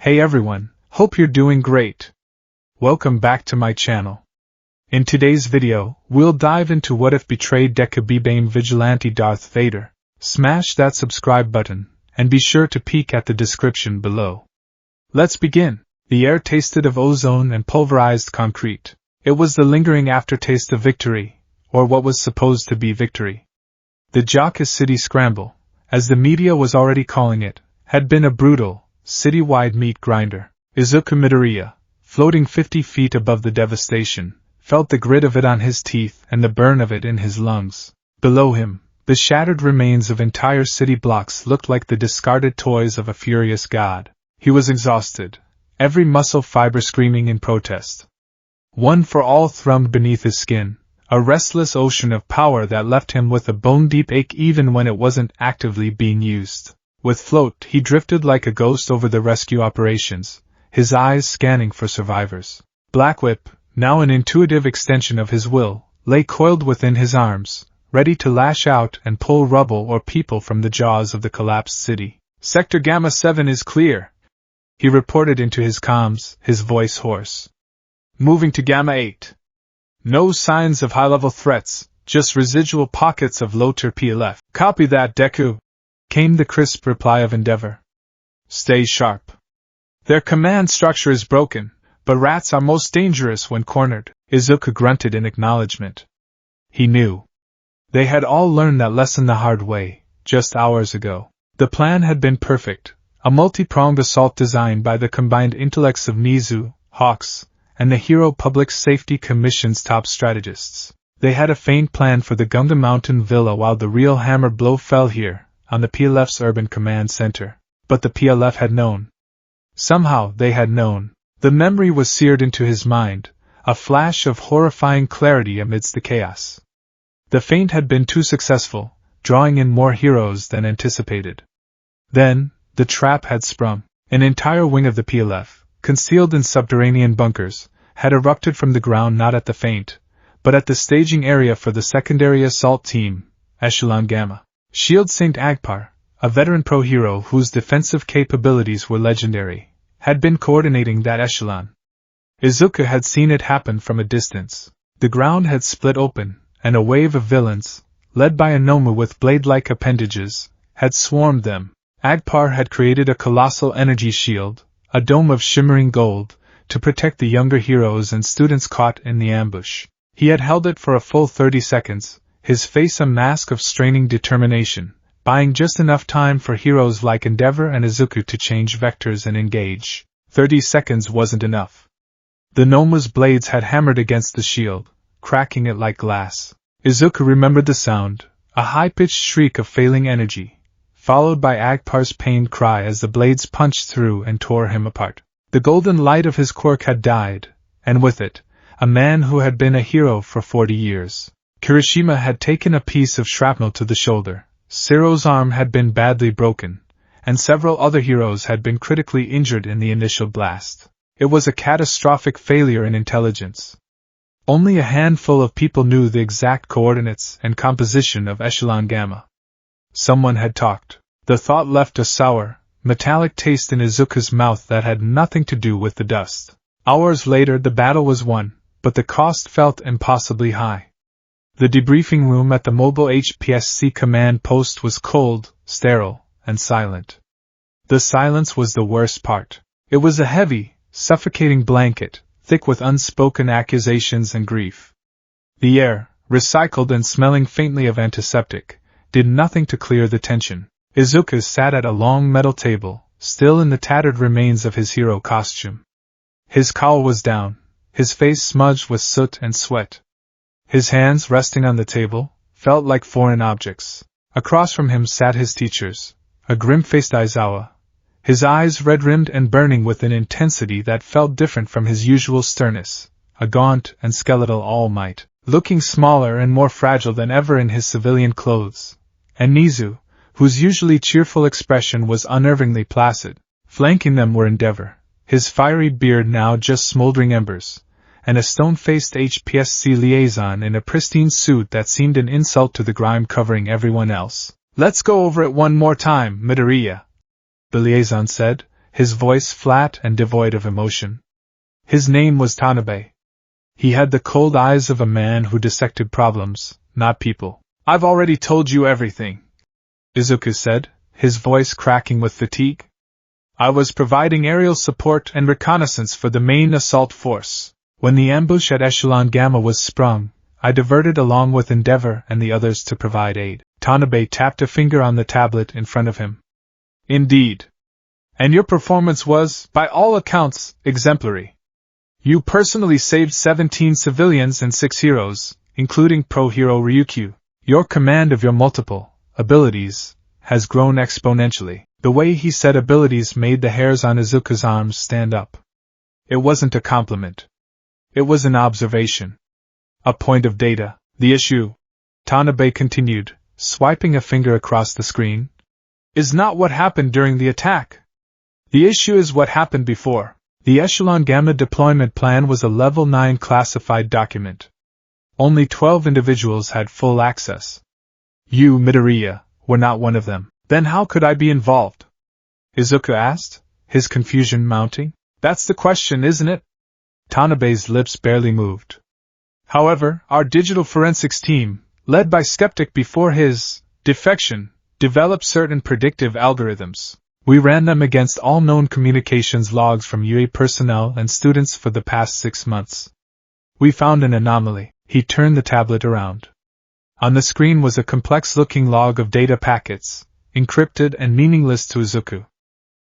Hey everyone, hope you're doing great. Welcome back to my channel. In today's video, we'll dive into what if betrayed Deku beabame vigilante Darth Vader. Smash that subscribe button, and be sure to peek at the description below. Let's begin. The air tasted of ozone and pulverized concrete. It was the lingering aftertaste of victory, or what was supposed to be victory. The Jaca City Scramble, as the media was already calling it, had been a brutal, city-wide meat grinder. Izuku Midoriya, floating 50 feet above the devastation, felt the grit of it on his teeth and the burn of it in his lungs. Below him, the shattered remains of entire city blocks looked like the discarded toys of a furious god. He was exhausted, every muscle fiber screaming in protest. One for all thrummed beneath his skin, a restless ocean of power that left him with a bone-deep ache even when it wasn't actively being used. With Float, he drifted like a ghost over the rescue operations, his eyes scanning for survivors. Black Whip, now an intuitive extension of his will, lay coiled within his arms, ready to lash out and pull rubble or people from the jaws of the collapsed city. Sector Gamma 7 is clear, he reported into his comms, his voice hoarse. Moving to Gamma 8. No signs of high-level threats, just residual pockets of low-tier PLF. Copy that, Deku, came the crisp reply of Endeavor. Stay sharp. Their command structure is broken, but rats are most dangerous when cornered, Izuku grunted in acknowledgement. He knew. They had all learned that lesson the hard way, just hours ago. The plan had been perfect, a multi-pronged assault designed by the combined intellects of Nizu, Hawks, and the Hero Public Safety Commission's top strategists. They had a faint plan for the Gundam Mountain Villa while the real hammer blow fell here, on the PLF's urban command center. But the PLF had known. Somehow they had known. The memory was seared into his mind, a flash of horrifying clarity amidst the chaos. The feint had been too successful, drawing in more heroes than anticipated. Then, the trap had sprung. An entire wing of the PLF, concealed in subterranean bunkers, had erupted from the ground not at the feint, but at the staging area for the secondary assault team, Echelon Gamma. Shield Saint Agpar, a veteran pro-hero whose defensive capabilities were legendary, had been coordinating that echelon. Izuku had seen it happen from a distance. The ground had split open, and a wave of villains, led by a Nomu with blade-like appendages, had swarmed them. Agpar had created a colossal energy shield, a dome of shimmering gold, to protect the younger heroes and students caught in the ambush. He had held it for a full 30 seconds, his face a mask of straining determination, buying just enough time for heroes like Endeavor and Izuku to change vectors and engage. 30 seconds wasn't enough. The Nomu's blades had hammered against the shield, cracking it like glass. Izuku remembered the sound, a high-pitched shriek of failing energy, followed by Agpar's pained cry as the blades punched through and tore him apart. The golden light of his quirk had died, and with it, a man who had been a hero for 40 years. Kirishima had taken a piece of shrapnel to the shoulder, Zero's arm had been badly broken, and several other heroes had been critically injured in the initial blast. It was a catastrophic failure in intelligence. Only a handful of people knew the exact coordinates and composition of Echelon Gamma. Someone had talked. The thought left a sour, metallic taste in Izuku's mouth that had nothing to do with the dust. Hours later the battle was won, but the cost felt impossibly high. The debriefing room at the mobile HPSC command post was cold, sterile, and silent. The silence was the worst part. It was a heavy, suffocating blanket, thick with unspoken accusations and grief. The air, recycled and smelling faintly of antiseptic, did nothing to clear the tension. Izuku sat at a long metal table, still in the tattered remains of his hero costume. His cowl was down, his face smudged with soot and sweat. His hands, resting on the table, felt like foreign objects. Across from him sat his teachers, a grim-faced Aizawa, his eyes red-rimmed and burning with an intensity that felt different from his usual sternness, a gaunt and skeletal All Might, looking smaller and more fragile than ever in his civilian clothes, and Nizu, whose usually cheerful expression was unnervingly placid. Flanking them were Endeavor, his fiery beard now just smoldering embers, and a stone-faced HPSC liaison in a pristine suit that seemed an insult to the grime covering everyone else. Let's go over it one more time, Midoriya, the liaison said, his voice flat and devoid of emotion. His name was Tanabe. He had the cold eyes of a man who dissected problems, not people. "I've already told you everything," Izuku said, his voice cracking with fatigue. "I was providing aerial support and reconnaissance for the main assault force. When the ambush at Echelon Gamma was sprung, I diverted along with Endeavor and the others to provide aid." Tanabe tapped a finger on the tablet in front of him. "Indeed. And your performance was, by all accounts, exemplary. You personally saved 17 civilians and 6 heroes, including pro-hero Ryukyu. Your command of your multiple abilities has grown exponentially." The way he said abilities made the hairs on Izuku's arms stand up. It wasn't a compliment. It was an observation. A point of data. "The issue," Tanabe continued, swiping a finger across the screen, "is not what happened during the attack. The issue is what happened before." The Echelon Gamma deployment plan was a Level 9 classified document. Only 12 individuals had full access. You, Midoriya, were not one of them. "Then how could I be involved?" Izuku asked, his confusion mounting. "That's the question, isn't it?" Tanabe's lips barely moved. "However, our digital forensics team, led by Skeptic before his defection, developed certain predictive algorithms. We ran them against all known communications logs from UA personnel and students for the past 6 months. We found an anomaly." He turned the tablet around. On the screen was a complex-looking log of data packets, encrypted and meaningless to Izuku.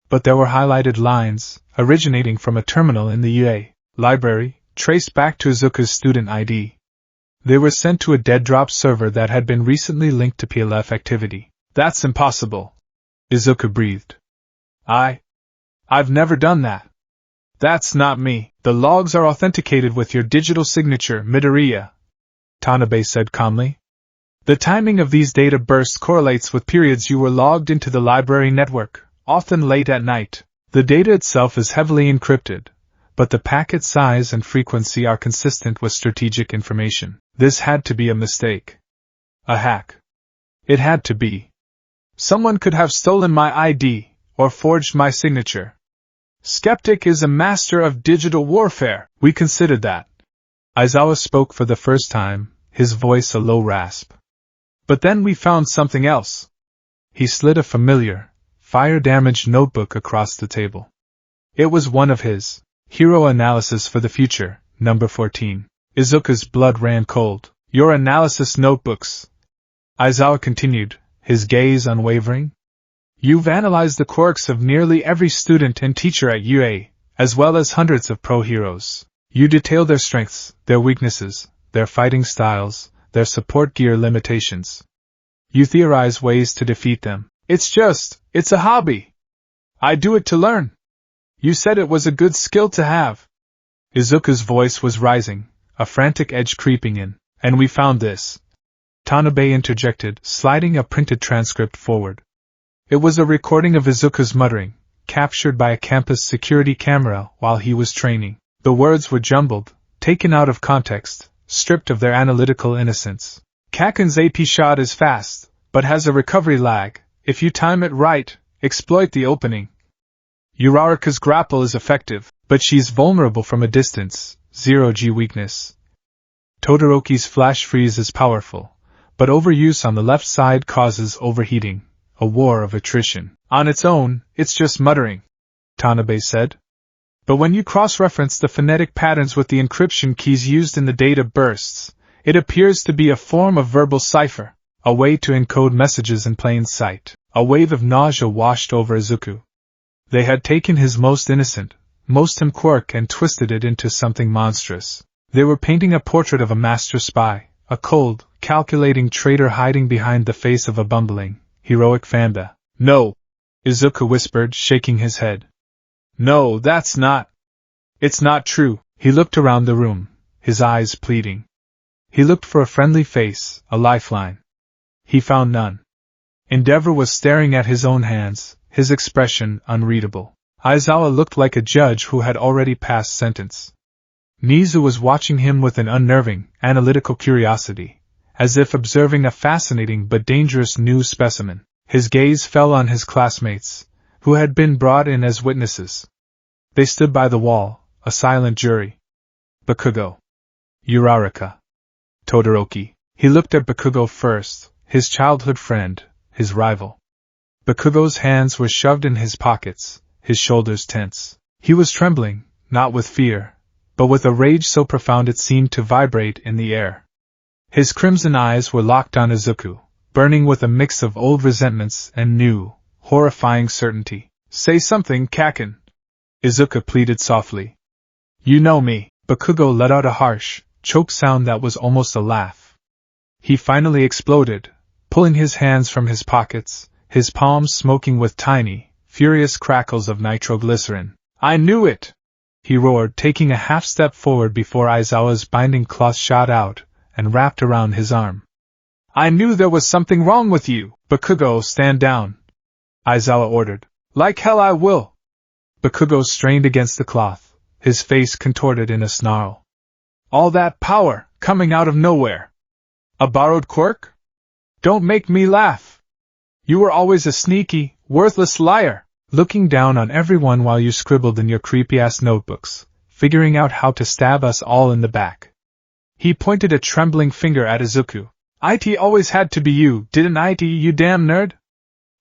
But there were highlighted lines, originating from a terminal in the UA library, traced back to Izuku's student ID. They were sent to a dead-drop server that had been recently linked to PLF activity. "That's impossible," Izuku breathed. I've never done that. That's not me. The logs are authenticated with your digital signature, Midoriya," Tanabe said calmly. "The timing of these data bursts correlates with periods you were logged into the library network, often late at night. The data itself is heavily encrypted, but the packet size and frequency are consistent with strategic information. This had to be a mistake. A hack. It had to be. Someone could have stolen my ID, or forged my signature. Skeptic is a master of digital warfare. We considered that." Aizawa spoke for the first time, his voice a low rasp. "But then we found something else." He slid a familiar, fire-damaged notebook across the table. It was one of his Hero Analysis for the Future, number 14. Izuku's blood ran cold. "Your analysis notebooks," Aizawa continued, his gaze unwavering. "You've analyzed the quirks of nearly every student and teacher at UA, as well as hundreds of pro-heroes. You detail their strengths, their weaknesses, their fighting styles, their support gear limitations. You theorize ways to defeat them. It's a hobby. I do it to learn. You said it was a good skill to have." Izuku's voice was rising, a frantic edge creeping in. "And we found this," Tanabe interjected, sliding a printed transcript forward. It was a recording of Izuku's muttering, captured by a campus security camera while he was training. The words were jumbled, taken out of context, stripped of their analytical innocence. "Kaken's AP shot is fast, but has a recovery lag. If you time it right, exploit the opening. Uraraka's grapple is effective, but she's vulnerable from a distance, 0G weakness. Todoroki's flash freeze is powerful, but overuse on the left side causes overheating, a war of attrition. On its own, it's just muttering," Tanabe said. "But when you cross-reference the phonetic patterns with the encryption keys used in the data bursts, it appears to be a form of verbal cipher, a way to encode messages in plain sight." A wave of nausea washed over Izuku. They had taken his most innocent, most him quirk and twisted it into something monstrous. They were painting a portrait of a master spy, a cold, calculating traitor hiding behind the face of a bumbling, heroic famba. "No," Izuku whispered, shaking his head. "No, that's not. It's not true." He looked around the room, his eyes pleading. He looked for a friendly face, a lifeline. He found none. Endeavor was staring at his own hands, his expression unreadable. Aizawa looked like a judge who had already passed sentence. Nizu was watching him with an unnerving, analytical curiosity, as if observing a fascinating but dangerous new specimen. His gaze fell on his classmates, who had been brought in as witnesses. They stood by the wall, a silent jury. Bakugo. Uraraka. Todoroki. He looked at Bakugo first, his childhood friend, his rival. Bakugo's hands were shoved in his pockets, his shoulders tense. He was trembling, not with fear, but with a rage so profound it seemed to vibrate in the air. His crimson eyes were locked on Izuku, burning with a mix of old resentments and new, horrifying certainty. "Say something, Kakin," Izuku pleaded softly. "You know me." Bakugo let out a harsh, choked sound that was almost a laugh. He finally exploded, pulling his hands from his pockets, his palms smoking with tiny, furious crackles of nitroglycerin. "I knew it!" he roared, taking a half-step forward before Aizawa's binding cloth shot out and wrapped around his arm. "I knew there was something wrong with you!" "Bakugo, stand down," Aizawa ordered. "Like hell I will!" Bakugo strained against the cloth, his face contorted in a snarl. "All that power, coming out of nowhere! A borrowed quirk? Don't make me laugh! You were always a sneaky, worthless liar, looking down on everyone while you scribbled in your creepy-ass notebooks, figuring out how to stab us all in the back." He pointed a trembling finger at Izuku. "It always had to be you, didn't it, you damn nerd?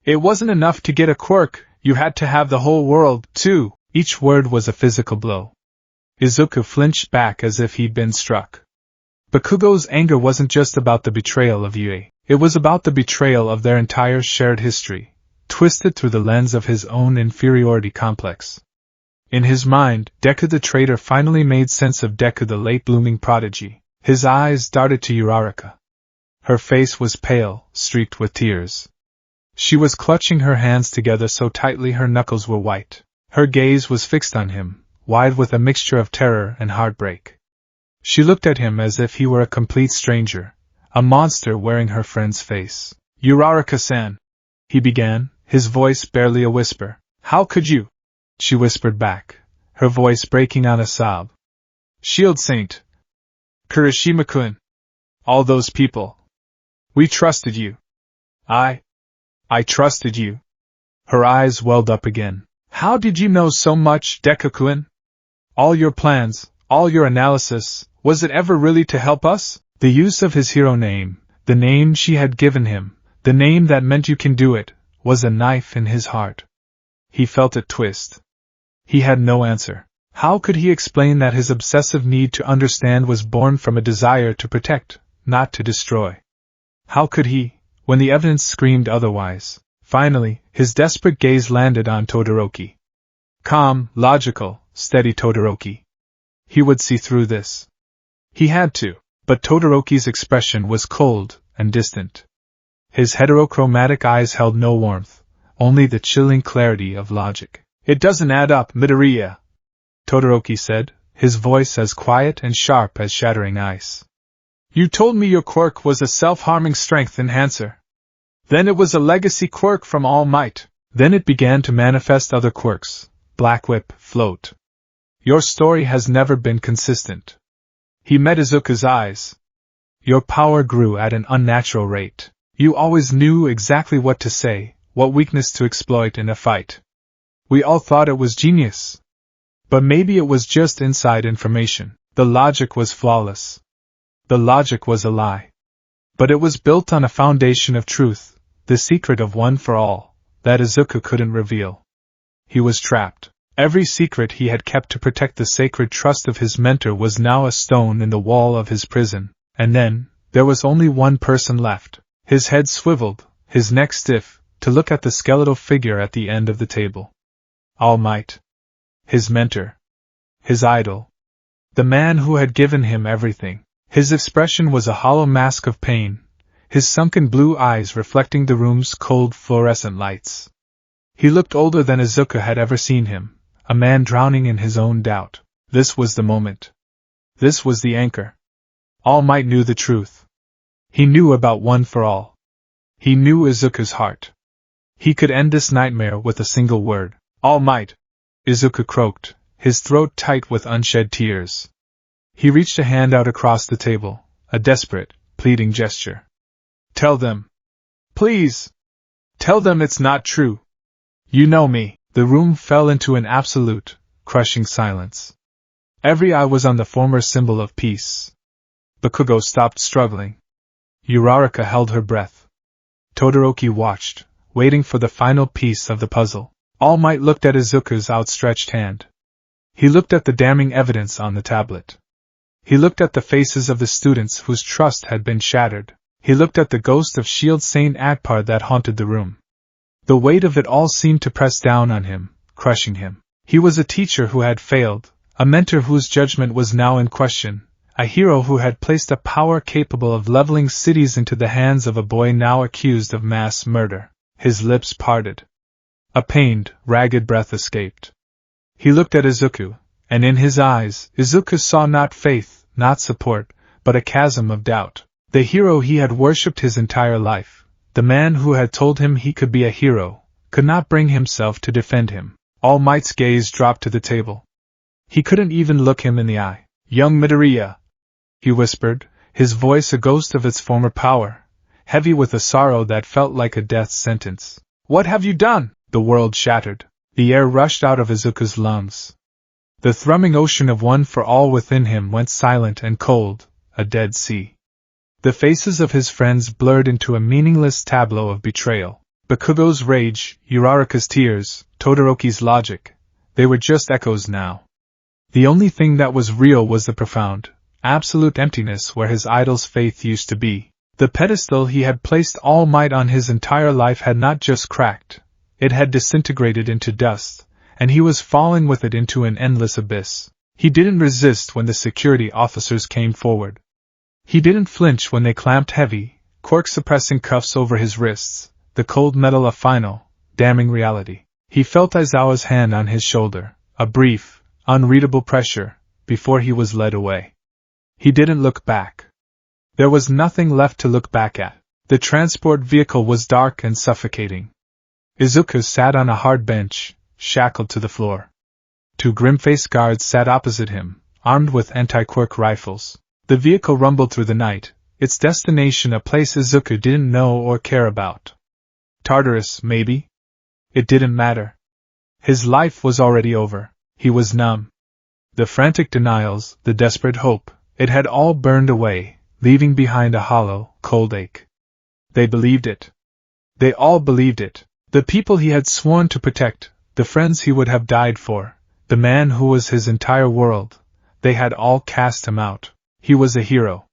It wasn't enough to get a quirk, you had to have the whole world, too." Each word was a physical blow. Izuku flinched back as if he'd been struck. Bakugo's anger wasn't just about the betrayal of Yue, it was about the betrayal of their entire shared history, twisted through the lens of his own inferiority complex. In his mind, Deku the traitor finally made sense of Deku the late-blooming prodigy. His eyes darted to Uraraka. Her face was pale, streaked with tears. She was clutching her hands together so tightly her knuckles were white. Her gaze was fixed on him, wide with a mixture of terror and heartbreak. She looked at him as if he were a complete stranger, a monster wearing her friend's face. "Uraraka-san," he began, his voice barely a whisper. "How could you?" she whispered back, her voice breaking on a sob. "Shield Saint. Kirishima-kun. All those people. We trusted you. I trusted you." Her eyes welled up again. "How did you know so much, Deku-kun? All your plans, all your analysis, was it ever really to help us?" The use of his hero name, the name she had given him, the name that meant you can do it, was a knife in his heart. He felt it twist. He had no answer. How could he explain that his obsessive need to understand was born from a desire to protect, not to destroy? How could he, when the evidence screamed otherwise? Finally, his desperate gaze landed on Todoroki. Calm, logical, steady Todoroki. He would see through this. He had to, but Todoroki's expression was cold and distant. His heterochromatic eyes held no warmth, only the chilling clarity of logic. "It doesn't add up, Midoriya," Todoroki said, his voice as quiet and sharp as shattering ice. "You told me your quirk was a self-harming strength enhancer. Then it was a legacy quirk from All Might. Then it began to manifest other quirks, Black Whip, Float. Your story has never been consistent." He met Izuku's eyes. "Your power grew at an unnatural rate. You always knew exactly what to say, what weakness to exploit in a fight. We all thought it was genius. But maybe it was just inside information. The logic was flawless. The logic was a lie. But it was built on a foundation of truth, the secret of one for all, that Izuku couldn't reveal. He was trapped. Every secret he had kept to protect the sacred trust of his mentor was now a stone in the wall of his prison. And then, there was only one person left. His head swiveled, his neck stiff, to look at the skeletal figure at the end of the table. All Might. His mentor. His idol. The man who had given him everything. His expression was a hollow mask of pain, his sunken blue eyes reflecting the room's cold fluorescent lights. He looked older than Izuku had ever seen him, a man drowning in his own doubt. This was the moment. This was the anchor. All Might knew the truth. He knew about One for All. He knew Izuku's heart. He could end this nightmare with a single word. All Might, Izuku croaked, his throat tight with unshed tears. He reached a hand out across the table, a desperate, pleading gesture. "Tell them. Please. Tell them it's not true. You know me. The room fell into an absolute, crushing silence. Every eye was on the former symbol of peace. Bakugo stopped struggling. Uraraka held her breath. Todoroki watched, waiting for the final piece of the puzzle. All Might looked at Izuku's outstretched hand. He looked at the damning evidence on the tablet. He looked at the faces of the students whose trust had been shattered. He looked at the ghost of Shield Saint Akbar that haunted the room. The weight of it all seemed to press down on him, crushing him. He was a teacher who had failed, a mentor whose judgment was now in question, a hero who had placed a power capable of leveling cities into the hands of a boy now accused of mass murder. His lips parted. A pained, ragged breath escaped. He looked at Izuku, and in his eyes, Izuku saw not faith, not support, but a chasm of doubt. The hero he had worshipped his entire life, the man who had told him he could be a hero, could not bring himself to defend him. All Might's gaze dropped to the table. He couldn't even look him in the eye. Young Midoriya, he whispered, his voice a ghost of its former power, heavy with a sorrow that felt like a death sentence. What have you done? The world shattered. The air rushed out of Izuku's lungs. The thrumming ocean of one for all within him went silent and cold, a dead sea. The faces of his friends blurred into a meaningless tableau of betrayal. Bakugo's rage, Uraraka's tears, Todoroki's logic, they were just echoes now. The only thing that was real was the profound, absolute emptiness where his idol's faith used to be. The pedestal he had placed All Might on his entire life had not just cracked, it had disintegrated into dust, and he was falling with it into an endless abyss. He didn't resist when the security officers came forward. He didn't flinch when they clamped heavy, cork-suppressing cuffs over his wrists, the cold metal a final, damning reality. He felt Aizawa's hand on his shoulder, a brief, unreadable pressure, before he was led away. He didn't look back. There was nothing left to look back at. The transport vehicle was dark and suffocating. Izuku sat on a hard bench, shackled to the floor. Two grim-faced guards sat opposite him, armed with anti-quirk rifles. The vehicle rumbled through the night, its destination a place Izuku didn't know or care about. Tartarus, maybe? It didn't matter. His life was already over. He was numb. The frantic denials, the desperate hope, it had all burned away, leaving behind a hollow, cold ache. They believed it. They all believed it. The people he had sworn to protect, the friends he would have died for, the man who was his entire world, they had all cast him out. He was a hero.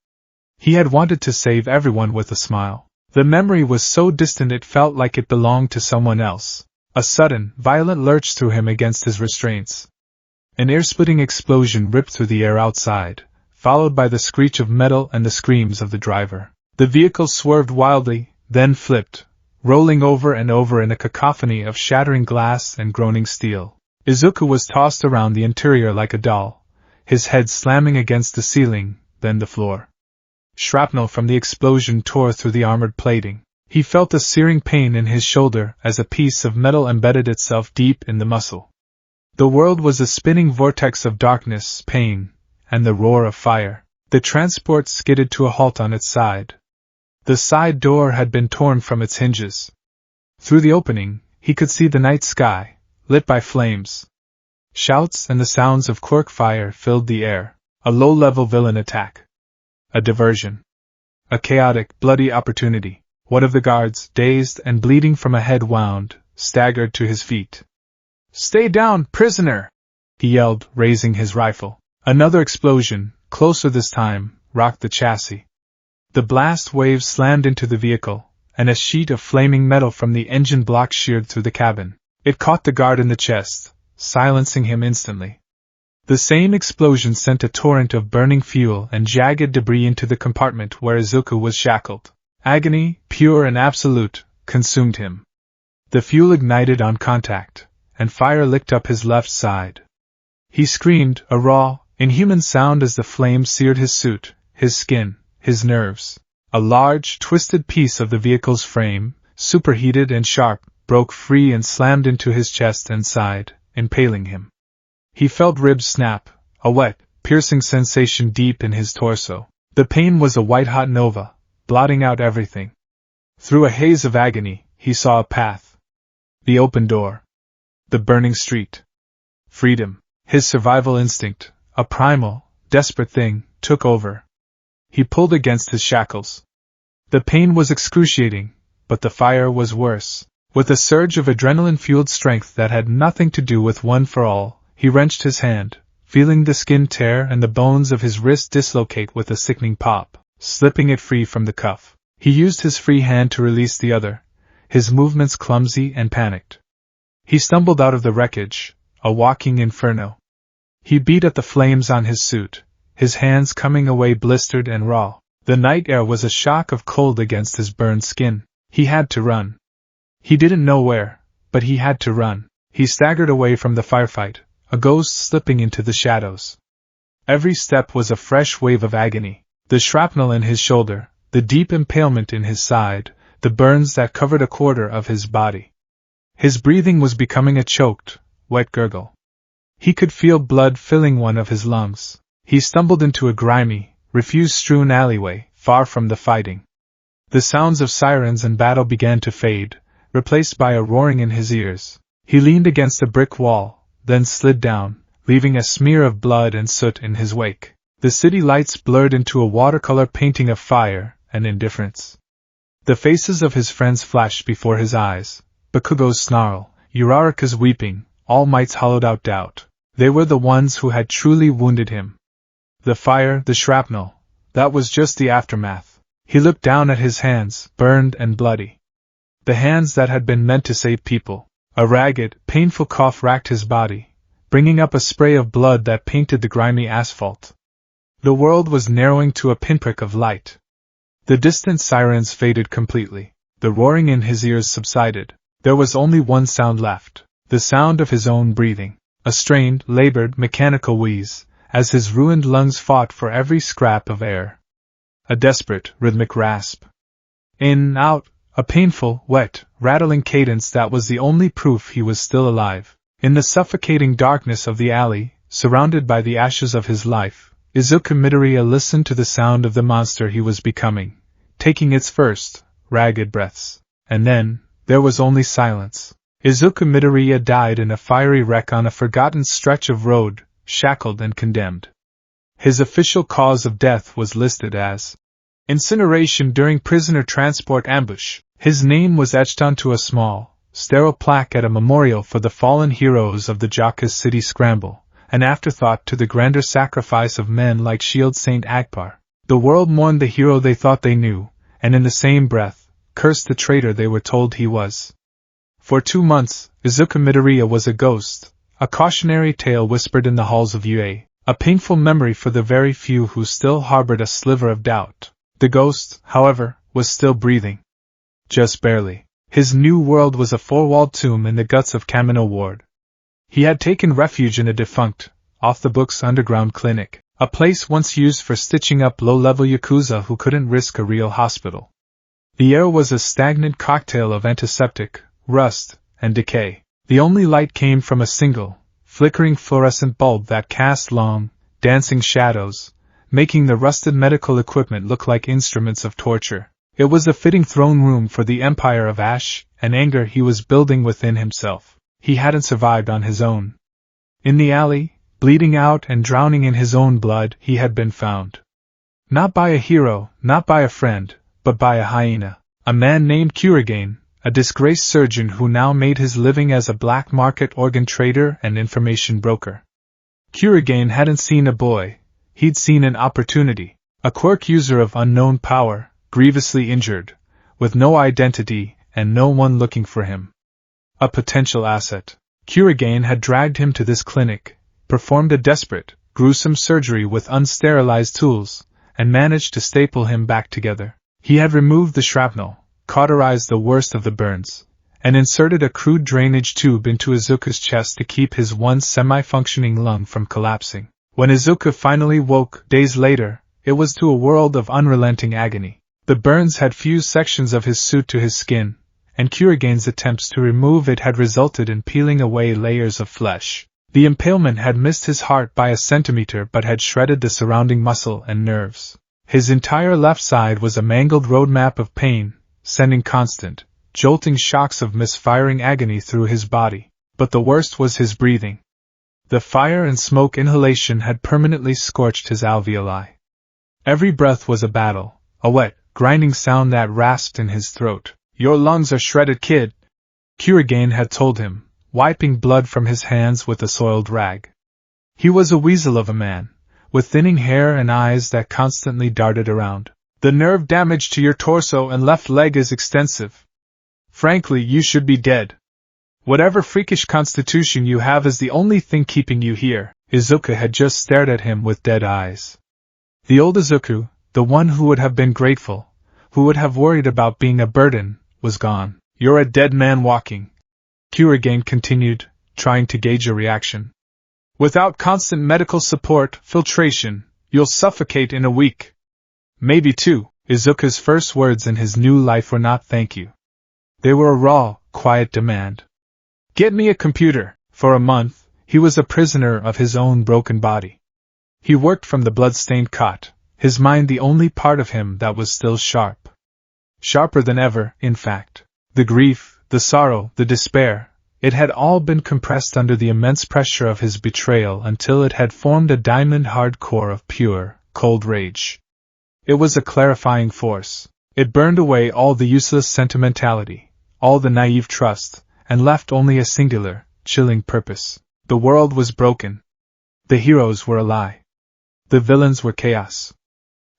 He had wanted to save everyone with a smile. The memory was so distant it felt like it belonged to someone else. A sudden, violent lurch threw him against his restraints. An ear-splitting explosion ripped through the air outside, followed by the screech of metal and the screams of the driver. The vehicle swerved wildly, then flipped, rolling over and over in a cacophony of shattering glass and groaning steel. Izuku was tossed around the interior like a doll, his head slamming against the ceiling, then the floor. Shrapnel from the explosion tore through the armored plating. He felt a searing pain in his shoulder as a piece of metal embedded itself deep in the muscle. The world was a spinning vortex of darkness, pain, and the roar of fire. The transport skidded to a halt on its side. The side door had been torn from its hinges. Through the opening, he could see the night sky, lit by flames. Shouts and the sounds of quirk fire filled the air. A low-level villain attack. A diversion. A chaotic, bloody opportunity. One of the guards, dazed and bleeding from a head wound, staggered to his feet. "Stay down, prisoner!" he yelled, raising his rifle. Another explosion, closer this time, rocked the chassis. The blast wave slammed into the vehicle, and a sheet of flaming metal from the engine block sheared through the cabin. It caught the guard in the chest, silencing him instantly. The same explosion sent a torrent of burning fuel and jagged debris into the compartment where Izuku was shackled. Agony, pure and absolute, consumed him. The fuel ignited on contact, and fire licked up his left side. He screamed, a raw, inhuman sound as the flames seared his suit, his skin, his nerves. A large, twisted piece of the vehicle's frame, superheated and sharp, broke free and slammed into his chest and side, impaling him. He felt ribs snap, a wet, piercing sensation deep in his torso. The pain was a white-hot nova, blotting out everything. Through a haze of agony, he saw a path. The open door. The burning street. Freedom. His survival instinct, a primal, desperate thing, took over. He pulled against his shackles. The pain was excruciating, but the fire was worse. With a surge of adrenaline-fueled strength that had nothing to do with One for All, he wrenched his hand, feeling the skin tear and the bones of his wrist dislocate with a sickening pop, slipping it free from the cuff. He used his free hand to release the other, his movements clumsy and panicked. He stumbled out of the wreckage, a walking inferno. He beat at the flames on his suit, his hands coming away blistered and raw. The night air was a shock of cold against his burned skin. He had to run. He didn't know where, but he had to run. He staggered away from the firefight, a ghost slipping into the shadows. Every step was a fresh wave of agony. The shrapnel in his shoulder, the deep impalement in his side, the burns that covered a quarter of his body. His breathing was becoming a choked, wet gurgle. He could feel blood filling one of his lungs. He stumbled into a grimy, refuse-strewn alleyway, far from the fighting. The sounds of sirens and battle began to fade, replaced by a roaring in his ears. He leaned against a brick wall, then slid down, leaving a smear of blood and soot in his wake. The city lights blurred into a watercolor painting of fire and indifference. The faces of his friends flashed before his eyes. Bakugo's snarl, Uraraka's weeping, All Might's hollowed-out doubt. They were the ones who had truly wounded him. The fire, the shrapnel, that was just the aftermath. He looked down at his hands, burned and bloody. The hands that had been meant to save people. A ragged, painful cough racked his body, bringing up a spray of blood that painted the grimy asphalt. The world was narrowing to a pinprick of light. The distant sirens faded completely. The roaring in his ears subsided. There was only one sound left, the sound of his own breathing, a strained, labored, mechanical wheeze, as his ruined lungs fought for every scrap of air. A desperate, rhythmic rasp. In, out, a painful, wet, rattling cadence that was the only proof he was still alive. In the suffocating darkness of the alley, surrounded by the ashes of his life, Izuku Midoriya listened to the sound of the monster he was becoming, taking its first, ragged breaths. And then, there was only silence. Izuku Midoriya died in a fiery wreck on a forgotten stretch of road, shackled and condemned. His official cause of death was listed as incineration during prisoner transport ambush. His name was etched onto a small, sterile plaque at a memorial for the fallen heroes of the Jaca's city scramble, an afterthought to the grander sacrifice of men like Shield Saint Akbar. The world mourned the hero they thought they knew, and in the same breath, cursed the traitor they were told he was. For 2 months, Izuku Midoriya was a ghost, a cautionary tale whispered in the halls of UA, a painful memory for the very few who still harbored a sliver of doubt. The ghost, however, was still breathing. Just barely. His new world was a 4-walled tomb in the guts of Kamino Ward. He had taken refuge in a defunct, off-the-books underground clinic, a place once used for stitching up low-level yakuza who couldn't risk a real hospital. The air was a stagnant cocktail of antiseptic, rust, and decay. The only light came from a single, flickering fluorescent bulb that cast long, dancing shadows, making the rusted medical equipment look like instruments of torture. It was a fitting throne room for the empire of ash and anger he was building within himself. He hadn't survived on his own. In the alley, bleeding out and drowning in his own blood, he had been found. Not by a hero, not by a friend, but by a hyena. A man named Kurigane, a disgraced surgeon who now made his living as a black market organ trader and information broker. Kurigane hadn't seen a boy, he'd seen an opportunity. A quirk user of unknown power, grievously injured, with no identity and no one looking for him. A potential asset. Kurigane had dragged him to this clinic, performed a desperate, gruesome surgery with unsterilized tools, and managed to staple him back together. He had removed the shrapnel, cauterized the worst of the burns, and inserted a crude drainage tube into Izuku's chest to keep his once semi-functioning lung from collapsing. When Izuku finally woke, days later, it was to a world of unrelenting agony. The burns had fused sections of his suit to his skin, and Kurigane's attempts to remove it had resulted in peeling away layers of flesh. The impalement had missed his heart by a centimeter but had shredded the surrounding muscle and nerves. His entire left side was a mangled roadmap of pain, sending constant, jolting shocks of misfiring agony through his body. But the worst was his breathing. The fire and smoke inhalation had permanently scorched his alveoli. Every breath was a battle, a wet, grinding sound that rasped in his throat. "Your lungs are shredded, kid," Kurigane had told him, wiping blood from his hands with a soiled rag. He was a weasel of a man, with thinning hair and eyes that constantly darted around. "The nerve damage to your torso and left leg is extensive. Frankly, you should be dead. Whatever freakish constitution you have is the only thing keeping you here." Izuku had just stared at him with dead eyes. The old Izuku, the one who would have been grateful, who would have worried about being a burden, was gone. "You're a dead man walking," Kurigane continued, trying to gauge a reaction. "Without constant medical support, filtration, you'll suffocate in a week. Maybe 2. Izuku's first words in his new life were not thank you. They were a raw, quiet demand. "Get me a computer." For a month, he was a prisoner of his own broken body. He worked from the blood-stained cot, his mind the only part of him that was still sharp. Sharper than ever, in fact. The grief, the sorrow, the despair, it had all been compressed under the immense pressure of his betrayal until it had formed a diamond-hard core of pure, cold rage. It was a clarifying force. It burned away all the useless sentimentality, all the naive trust, and left only a singular, chilling purpose. The world was broken. The heroes were a lie. The villains were chaos.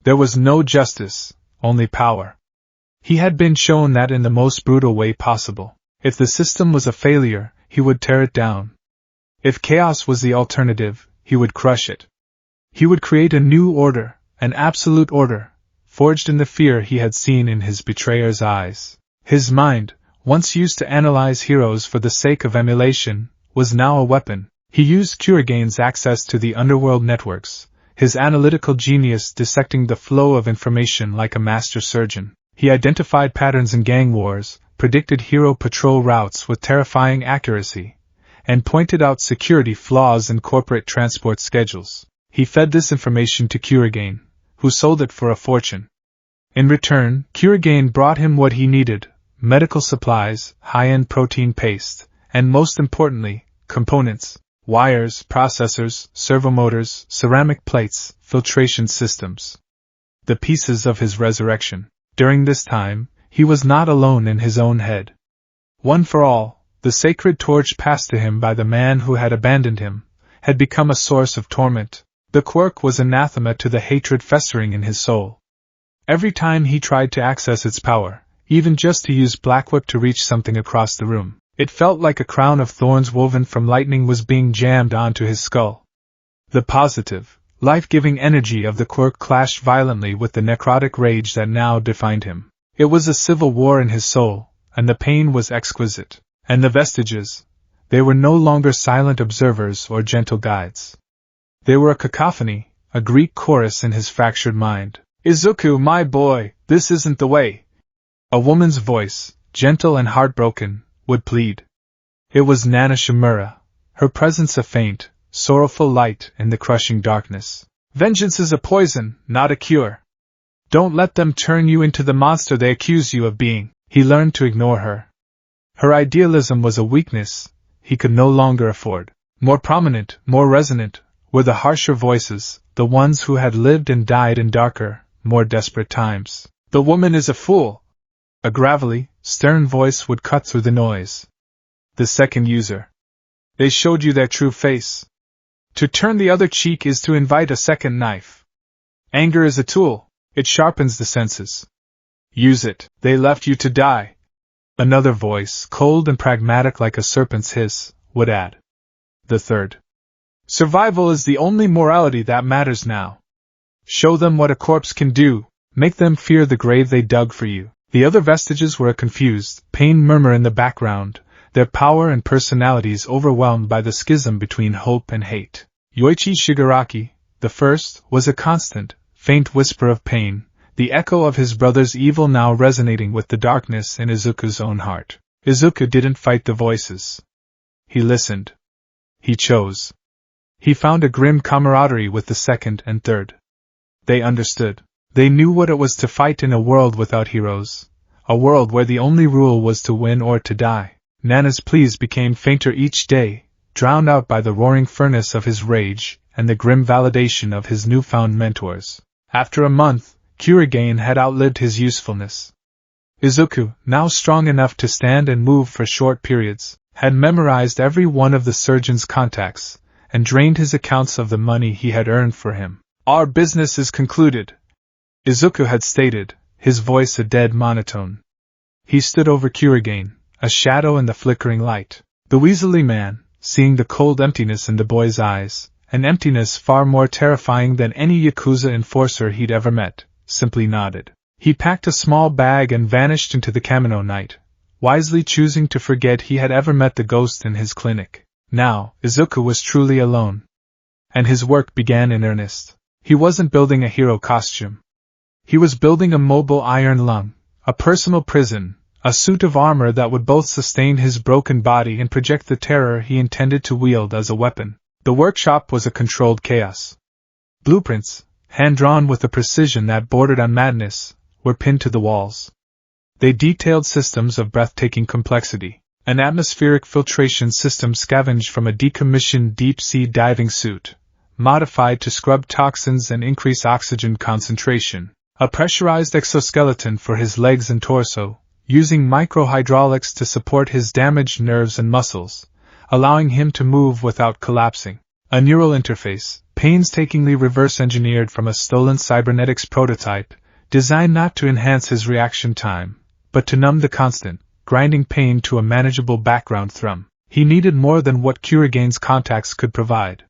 There was no justice, only power. He had been shown that in the most brutal way possible. If the system was a failure, he would tear it down. If chaos was the alternative, he would crush it. He would create a new order, an absolute order, forged in the fear he had seen in his betrayer's eyes. His mind, once used to analyze heroes for the sake of emulation, was now a weapon. He used Kurigane's access to the Underworld networks, his analytical genius dissecting the flow of information like a master surgeon. He identified patterns in gang wars, predicted hero patrol routes with terrifying accuracy, and pointed out security flaws in corporate transport schedules. He fed this information to Kurigane, who sold it for a fortune. In return, Kurigane brought him what he needed: medical supplies, high-end protein paste, and most importantly, components, wires, processors, servomotors, ceramic plates, filtration systems. The pieces of his resurrection. During this time, he was not alone in his own head. One for all, the sacred torch passed to him by the man who had abandoned him, had become a source of torment. The quirk was anathema to the hatred festering in his soul. Every time he tried to access its power, even just to use Black Whip to reach something across the room, it felt like a crown of thorns woven from lightning was being jammed onto his skull. The positive, life-giving energy of the quirk clashed violently with the necrotic rage that now defined him. It was a civil war in his soul, and the pain was exquisite. And the vestiges, they were no longer silent observers or gentle guides. They were a cacophony, a Greek chorus in his fractured mind. "Izuku, my boy, this isn't the way." A woman's voice, gentle and heartbroken, would plead. It was Nana Shimura, her presence a faint, sorrowful light in the crushing darkness. "Vengeance is a poison, not a cure. Don't let them turn you into the monster they accuse you of being." He learned to ignore her. Her idealism was a weakness he could no longer afford. More prominent, more resonant, were the harsher voices, the ones who had lived and died in darker, more desperate times. "The woman is a fool." A gravelly, stern voice would cut through the noise. The second user. "They showed you their true face. To turn the other cheek is to invite a second knife. Anger is a tool. It sharpens the senses. Use it. They left you to die." Another voice, cold and pragmatic like a serpent's hiss, would add. The third. "Survival is the only morality that matters now. Show them what a corpse can do. Make them fear the grave they dug for you." The other vestiges were a confused, pained murmur in the background, their power and personalities overwhelmed by the schism between hope and hate. Yoichi Shigaraki, the first, was a constant, faint whisper of pain, the echo of his brother's evil now resonating with the darkness in Izuku's own heart. Izuku didn't fight the voices. He listened. He chose. He found a grim camaraderie with the second and third. They understood. They knew what it was to fight in a world without heroes, a world where the only rule was to win or to die. Nana's pleas became fainter each day, drowned out by the roaring furnace of his rage and the grim validation of his newfound mentors. After a month, Kurigane had outlived his usefulness. Izuku, now strong enough to stand and move for short periods, had memorized every one of the surgeon's contacts, and drained his accounts of the money he had earned for him. "Our business is concluded," Izuku had stated, his voice a dead monotone. He stood over Kurigane, a shadow in the flickering light. The weaselly man, seeing the cold emptiness in the boy's eyes, an emptiness far more terrifying than any Yakuza enforcer he'd ever met, simply nodded. He packed a small bag and vanished into the Kamino night, wisely choosing to forget he had ever met the ghost in his clinic. Now, Izuku was truly alone. And his work began in earnest. He wasn't building a hero costume. He was building a mobile iron lung, a personal prison, a suit of armor that would both sustain his broken body and project the terror he intended to wield as a weapon. The workshop was a controlled chaos. Blueprints, hand-drawn with a precision that bordered on madness, were pinned to the walls. They detailed systems of breathtaking complexity. An atmospheric filtration system scavenged from a decommissioned deep-sea diving suit, modified to scrub toxins and increase oxygen concentration. A pressurized exoskeleton for his legs and torso, using microhydraulics to support his damaged nerves and muscles, allowing him to move without collapsing. A neural interface, painstakingly reverse-engineered from a stolen cybernetics prototype, designed not to enhance his reaction time, but to numb the constant, grinding pain to a manageable background thrum. He needed more than what Kurigane's contacts could provide.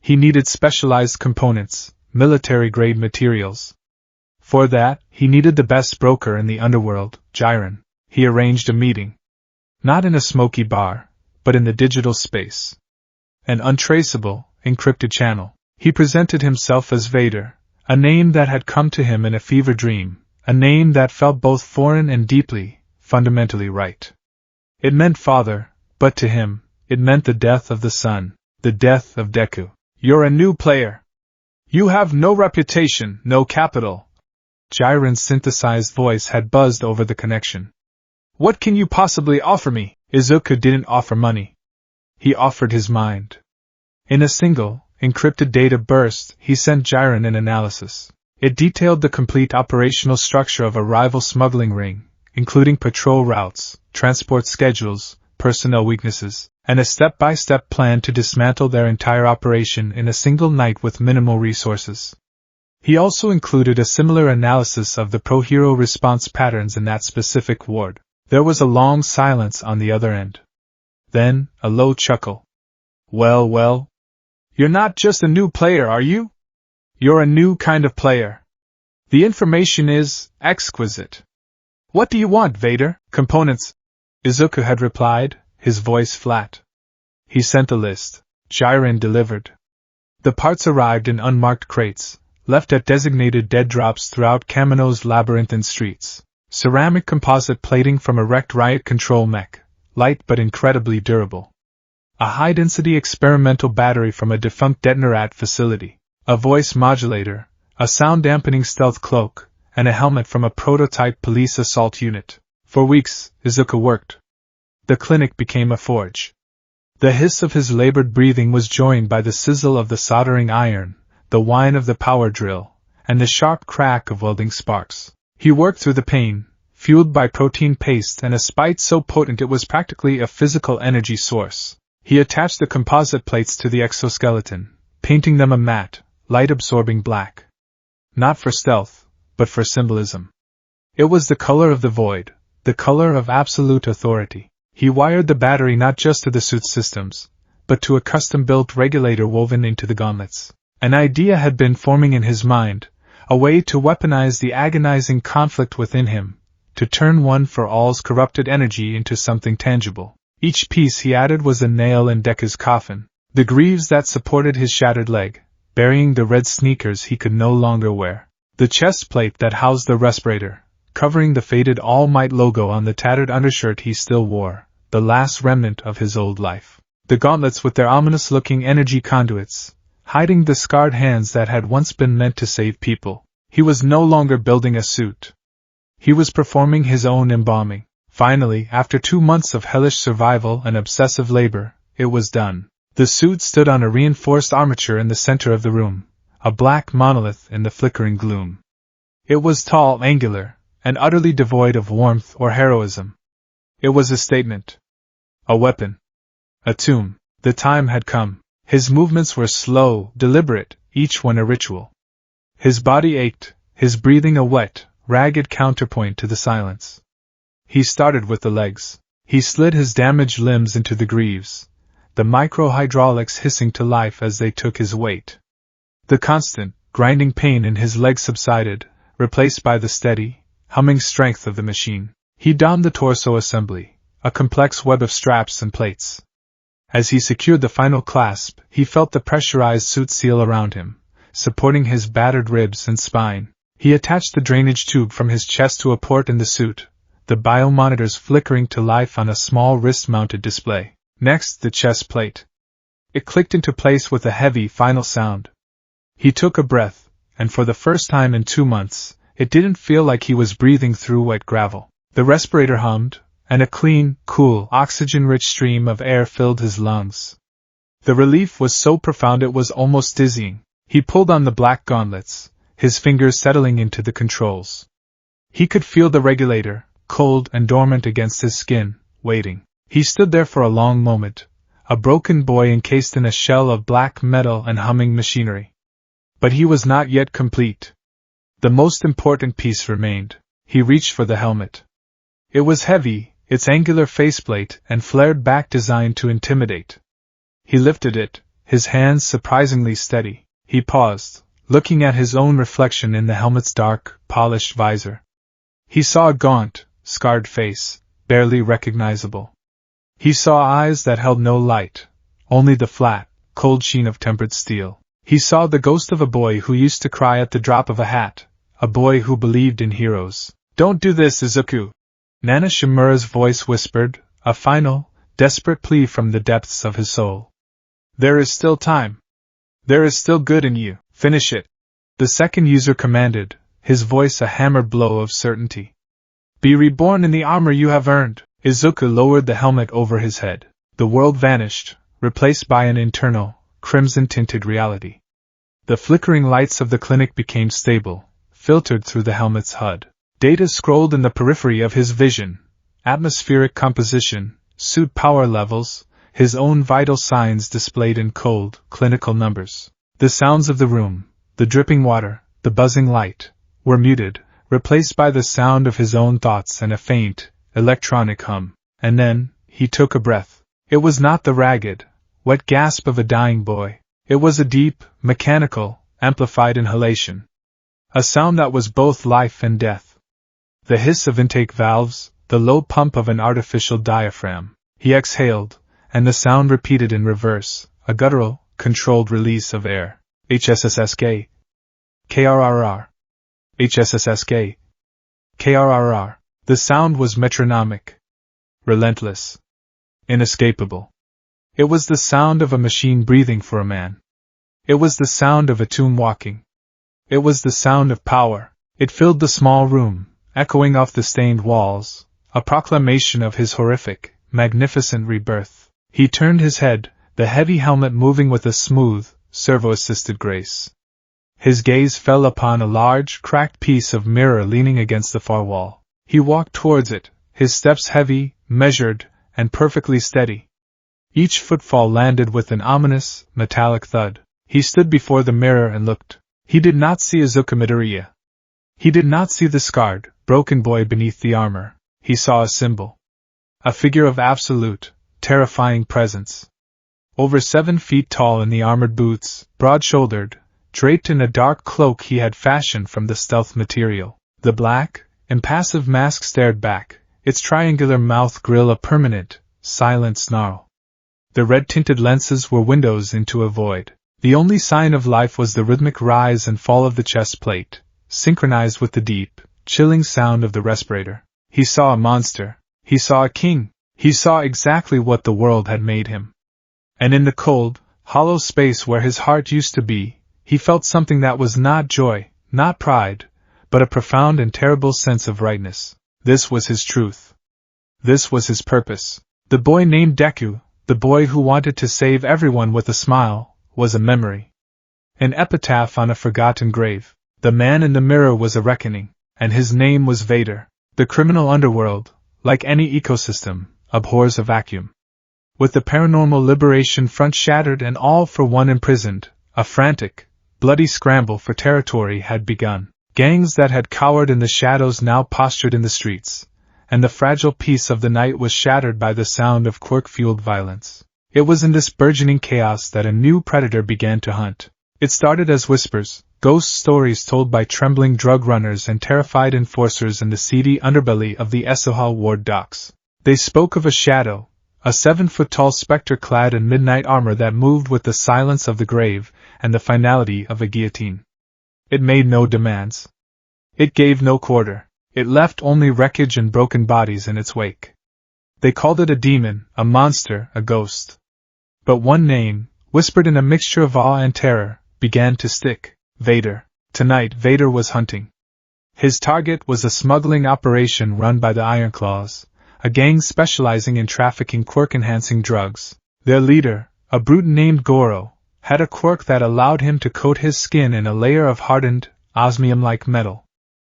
He needed specialized components, military-grade materials. For that, he needed the best broker in the Underworld, Jiren. He arranged a meeting. Not in a smoky bar, but in the digital space. An untraceable, encrypted channel. He presented himself as Vader, a name that had come to him in a fever dream, a name that felt both foreign and deeply, fundamentally right. It meant father, but to him, it meant the death of the son, the death of Deku. "You're a new player. You have no reputation, no capital." Jiren's synthesized voice had buzzed over the connection. "What can you possibly offer me?" Izuku didn't offer money. He offered his mind. In a single, encrypted data burst, he sent Jiren an analysis. It detailed the complete operational structure of a rival smuggling ring, including patrol routes, transport schedules, personnel weaknesses, and a step-by-step plan to dismantle their entire operation in a single night with minimal resources. He also included a similar analysis of the pro-hero response patterns in that specific ward. There was a long silence on the other end. Then, a low chuckle. Well, you're not just a new player, are you? You're a new kind of player. The information is exquisite. What do you want, Vader? Components, Izuku had replied, his voice flat. He sent a list. Jiren delivered. The parts arrived in unmarked crates, left at designated dead drops throughout Kamino's labyrinthine streets. Ceramic composite plating from a wrecked riot control mech, light but incredibly durable. A high-density experimental battery from a defunct Detonarat facility. A voice modulator, a sound-dampening stealth cloak, and a helmet from a prototype police assault unit. For weeks, Izuku worked. The clinic became a forge. The hiss of his labored breathing was joined by the sizzle of the soldering iron, the whine of the power drill, and the sharp crack of welding sparks. He worked through the pain, fueled by protein paste and a spite so potent it was practically a physical energy source. He attached the composite plates to the exoskeleton, painting them a matte, light-absorbing black. Not for stealth, but for symbolism. It was the color of the void, the color of absolute authority. He wired the battery not just to the suit's systems, but to a custom-built regulator woven into the gauntlets. An idea had been forming in his mind, a way to weaponize the agonizing conflict within him, to turn one for all's corrupted energy into something tangible. Each piece he added was a nail in Deku's coffin, the greaves that supported his shattered leg, burying the red sneakers he could no longer wear, the chest plate that housed the respirator, covering the faded All Might logo on the tattered undershirt he still wore, the last remnant of his old life, the gauntlets with their ominous-looking energy conduits, hiding the scarred hands that had once been meant to save people. He was no longer building a suit. He was performing his own embalming. Finally, after 2 months of hellish survival and obsessive labor, it was done. The suit stood on a reinforced armature in the center of the room, a black monolith in the flickering gloom. It was tall, angular, and utterly devoid of warmth or heroism. It was a statement. A weapon. A tomb. The time had come. His movements were slow, deliberate, each one a ritual. His body ached, his breathing a wet, ragged counterpoint to the silence. He started with the legs. He slid his damaged limbs into the greaves, the micro-hydraulics hissing to life as they took his weight. The constant, grinding pain in his legs subsided, replaced by the steady, humming strength of the machine. He donned the torso assembly, a complex web of straps and plates. As he secured the final clasp, he felt the pressurized suit seal around him, supporting his battered ribs and spine. He attached the drainage tube from his chest to a port in the suit, the biomonitors flickering to life on a small wrist-mounted display. Next, the chest plate. It clicked into place with a heavy, final sound. He took a breath, and for the first time in 2 months, it didn't feel like he was breathing through wet gravel. The respirator hummed, and a clean, cool, oxygen-rich stream of air filled his lungs. The relief was so profound it was almost dizzying. He pulled on the black gauntlets, his fingers settling into the controls. He could feel the regulator, cold and dormant against his skin, waiting. He stood there for a long moment, a broken boy encased in a shell of black metal and humming machinery. But he was not yet complete. The most important piece remained. He reached for the helmet. It was heavy, its angular faceplate and flared back designed to intimidate. He lifted it, his hands surprisingly steady. He paused, looking at his own reflection in the helmet's dark, polished visor. He saw a gaunt, scarred face, barely recognizable. He saw eyes that held no light, only the flat, cold sheen of tempered steel. He saw the ghost of a boy who used to cry at the drop of a hat, a boy who believed in heroes. "Don't do this, Izuku!" Nana Shimura's voice whispered, a final, desperate plea from the depths of his soul. "There is still time. There is still good in you. Finish it." The second user commanded, his voice a hammered blow of certainty. "Be reborn in the armor you have earned." Izuku lowered the helmet over his head. The world vanished, replaced by an internal, crimson-tinted reality. The flickering lights of the clinic became stable, filtered through the helmet's HUD. Data scrolled in the periphery of his vision: atmospheric composition, suit power levels, his own vital signs displayed in cold, clinical numbers. The sounds of the room, the dripping water, the buzzing light, were muted, replaced by the sound of his own thoughts and a faint, electronic hum. And then, he took a breath. It was not the ragged, wet gasp of a dying boy. It was a deep, mechanical, amplified inhalation. A sound that was both life and death. The hiss of intake valves, the low pump of an artificial diaphragm. He exhaled, and the sound repeated in reverse, a guttural, controlled release of air. HSSSK. KRRR. HSSSK. KRRR. The sound was metronomic. Relentless. Inescapable. It was the sound of a machine breathing for a man. It was the sound of a tomb walking. It was the sound of power. It filled the small room, echoing off the stained walls, a proclamation of his horrific, magnificent rebirth. He turned his head, the heavy helmet moving with a smooth, servo-assisted grace. His gaze fell upon a large, cracked piece of mirror leaning against the far wall. He walked towards it, his steps heavy, measured, and perfectly steady. Each footfall landed with an ominous, metallic thud. He stood before the mirror and looked. He did not see Izuku Midoriya. He did not see the scarred, broken boy beneath the armor. He saw a symbol. A figure of absolute, terrifying presence. Over 7 feet tall in the armored boots, broad-shouldered, draped in a dark cloak he had fashioned from the stealth material. The black, impassive mask stared back, its triangular mouth grill a permanent, silent snarl. The red-tinted lenses were windows into a void. The only sign of life was the rhythmic rise and fall of the chest plate, synchronized with the deep, chilling sound of the respirator. He saw a monster. He saw a king. He saw exactly what the world had made him. And in the cold, hollow space where his heart used to be, he felt something that was not joy, not pride, but a profound and terrible sense of rightness. This was his truth. This was his purpose. The boy named Deku, the boy who wanted to save everyone with a smile, was a memory. An epitaph on a forgotten grave. The man in the mirror was a reckoning, and his name was Vader. The criminal underworld, like any ecosystem, abhors a vacuum. With the paranormal liberation front shattered and all for one imprisoned, a frantic, bloody scramble for territory had begun. Gangs that had cowered in the shadows now postured in the streets, and the fragile peace of the night was shattered by the sound of quirk-fueled violence. It was in this burgeoning chaos that a new predator began to hunt. It started as whispers, ghost stories told by trembling drug runners and terrified enforcers in the seedy underbelly of the Esohal Ward docks. They spoke of a shadow, a 7-foot-tall specter clad in midnight armor that moved with the silence of the grave and the finality of a guillotine. It made no demands. It gave no quarter. It left only wreckage and broken bodies in its wake. They called it a demon, a monster, a ghost. But one name, whispered in a mixture of awe and terror, began to stick. Vader. Tonight Vader was hunting. His target was a smuggling operation run by the Ironclaws, a gang specializing in trafficking quirk-enhancing drugs. Their leader, a brute named Goro, had a quirk that allowed him to coat his skin in a layer of hardened, osmium-like metal.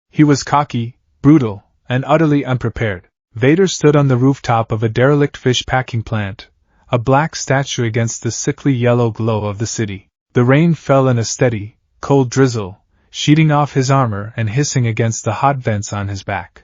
He was cocky, brutal, and utterly unprepared. Vader stood on the rooftop of a derelict fish packing plant, a black statue against the sickly yellow glow of the city. The rain fell in a steady, cold drizzle, sheeting off his armor and hissing against the hot vents on his back.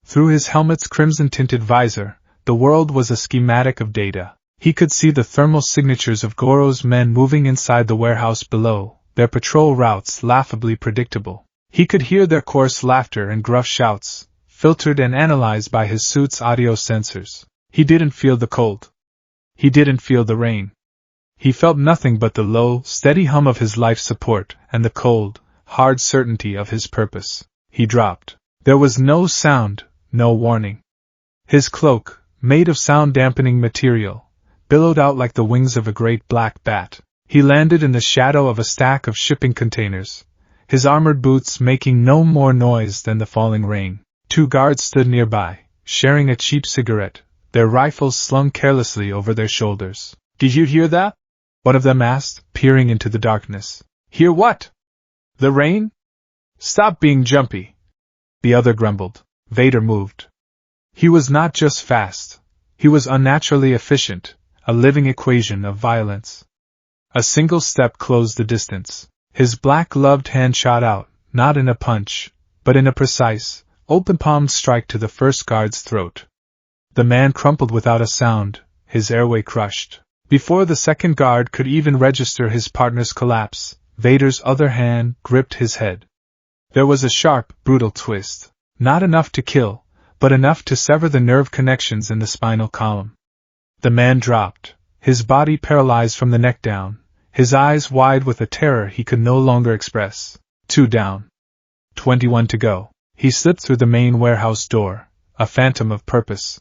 Through his helmet's crimson-tinted visor, the world was a schematic of data. He could see the thermal signatures of Goro's men moving inside the warehouse below, their patrol routes laughably predictable. He could hear their coarse laughter and gruff shouts, filtered and analyzed by his suit's audio sensors. He didn't feel the cold. He didn't feel the rain. He felt nothing but the low, steady hum of his life support and the cold, hard certainty of his purpose. He dropped. There was no sound, no warning. His cloak, made of sound-dampening material, billowed out like the wings of a great black bat. He landed in the shadow of a stack of shipping containers, his armored boots making no more noise than the falling rain. 2 guards stood nearby, sharing a cheap cigarette, their rifles slung carelessly over their shoulders. "Did you hear that?" one of them asked, peering into the darkness. "Hear what? The rain? Stop being jumpy," the other grumbled. Vader moved. He was not just fast, he was unnaturally efficient, a living equation of violence. A single step closed the distance. His black-gloved hand shot out, not in a punch, but in a precise, open-palmed strike to the first guard's throat. The man crumpled without a sound, his airway crushed. Before the second guard could even register his partner's collapse, Vader's other hand gripped his head. There was a sharp, brutal twist. Not enough to kill, but enough to sever the nerve connections in the spinal column. The man dropped, his body paralyzed from the neck down, his eyes wide with a terror he could no longer express. 2 down. 21 to go. He slipped through the main warehouse door, a phantom of purpose.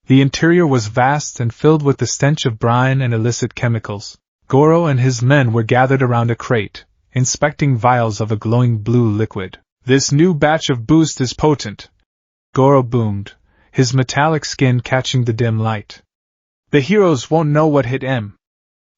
The interior was vast and filled with the stench of brine and illicit chemicals. Goro and his men were gathered around a crate, inspecting vials of a glowing blue liquid. "This new batch of boost is potent," Goro boomed, his metallic skin catching the dim light. "The heroes won't know what hit 'em.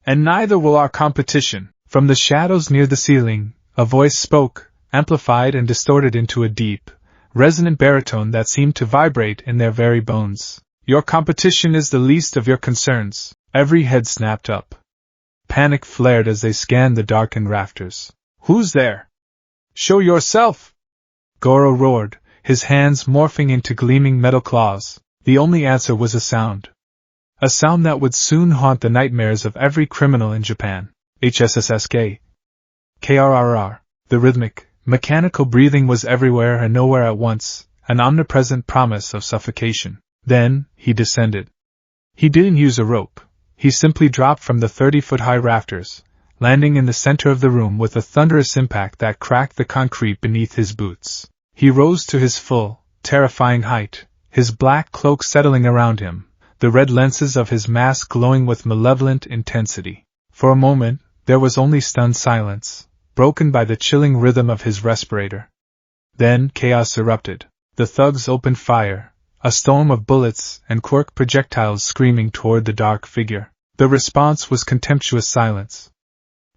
And neither will our competition." From the shadows near the ceiling, a voice spoke, amplified and distorted into a deep, resonant baritone that seemed to vibrate in their very bones. "Your competition is the least of your concerns." Every head snapped up. Panic flared as they scanned the darkened rafters. "Who's there? Show yourself!" Goro roared, his hands morphing into gleaming metal claws. The only answer was a sound. A sound that would soon haunt the nightmares of every criminal in Japan. HPSC. KRRR. The rhythmic, mechanical breathing was everywhere and nowhere at once, an omnipresent promise of suffocation. Then, he descended. He didn't use a rope. He simply dropped from the 30-foot-high rafters, landing in the center of the room with a thunderous impact that cracked the concrete beneath his boots. He rose to his full, terrifying height, his black cloak settling around him, the red lenses of his mask glowing with malevolent intensity. For a moment, there was only stunned silence, broken by the chilling rhythm of his respirator. Then chaos erupted. The thugs opened fire, a storm of bullets and quirk projectiles screaming toward the dark figure. The response was contemptuous silence.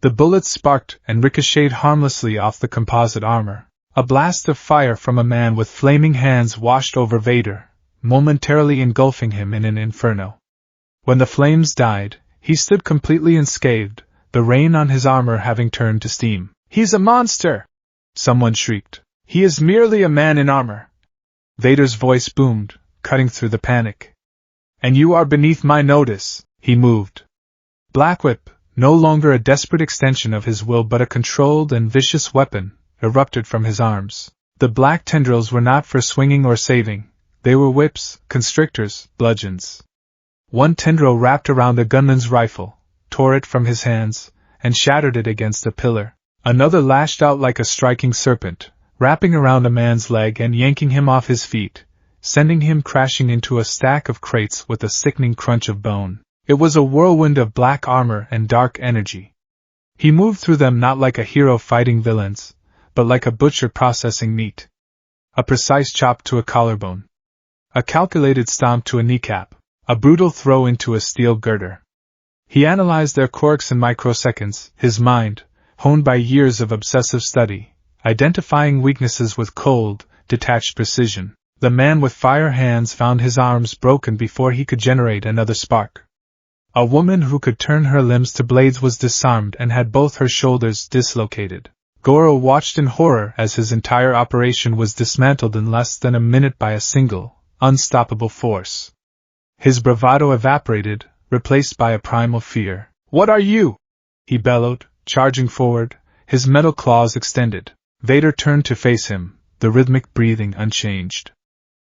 The bullets sparked and ricocheted harmlessly off the composite armor. A blast of fire from a man with flaming hands washed over Vader, momentarily engulfing him in an inferno. When the flames died, he stood completely unscathed, the rain on his armor having turned to steam. "He's a monster!" someone shrieked. "He is merely a man in armor." Vader's voice boomed, cutting through the panic. "And you are beneath my notice." He moved. Black Whip, no longer a desperate extension of his will but a controlled and vicious weapon, erupted from his arms. The black tendrils were not for swinging or saving, they were whips, constrictors, bludgeons. One tendril wrapped around the gunman's rifle, tore it from his hands, and shattered it against a pillar. Another lashed out like a striking serpent, wrapping around a man's leg and yanking him off his feet, sending him crashing into a stack of crates with a sickening crunch of bone. It was a whirlwind of black armor and dark energy. He moved through them not like a hero fighting villains, but like a butcher processing meat. A precise chop to a collarbone. A calculated stomp to a kneecap. A brutal throw into a steel girder. He analyzed their quirks in microseconds, his mind, honed by years of obsessive study, identifying weaknesses with cold, detached precision. The man with fire hands found his arms broken before he could generate another spark. A woman who could turn her limbs to blades was disarmed and had both her shoulders dislocated. Goro watched in horror as his entire operation was dismantled in less than a minute by a single, unstoppable force. His bravado evaporated, replaced by a primal fear. "What are you?" he bellowed, charging forward, his metal claws extended. Vader turned to face him, the rhythmic breathing unchanged.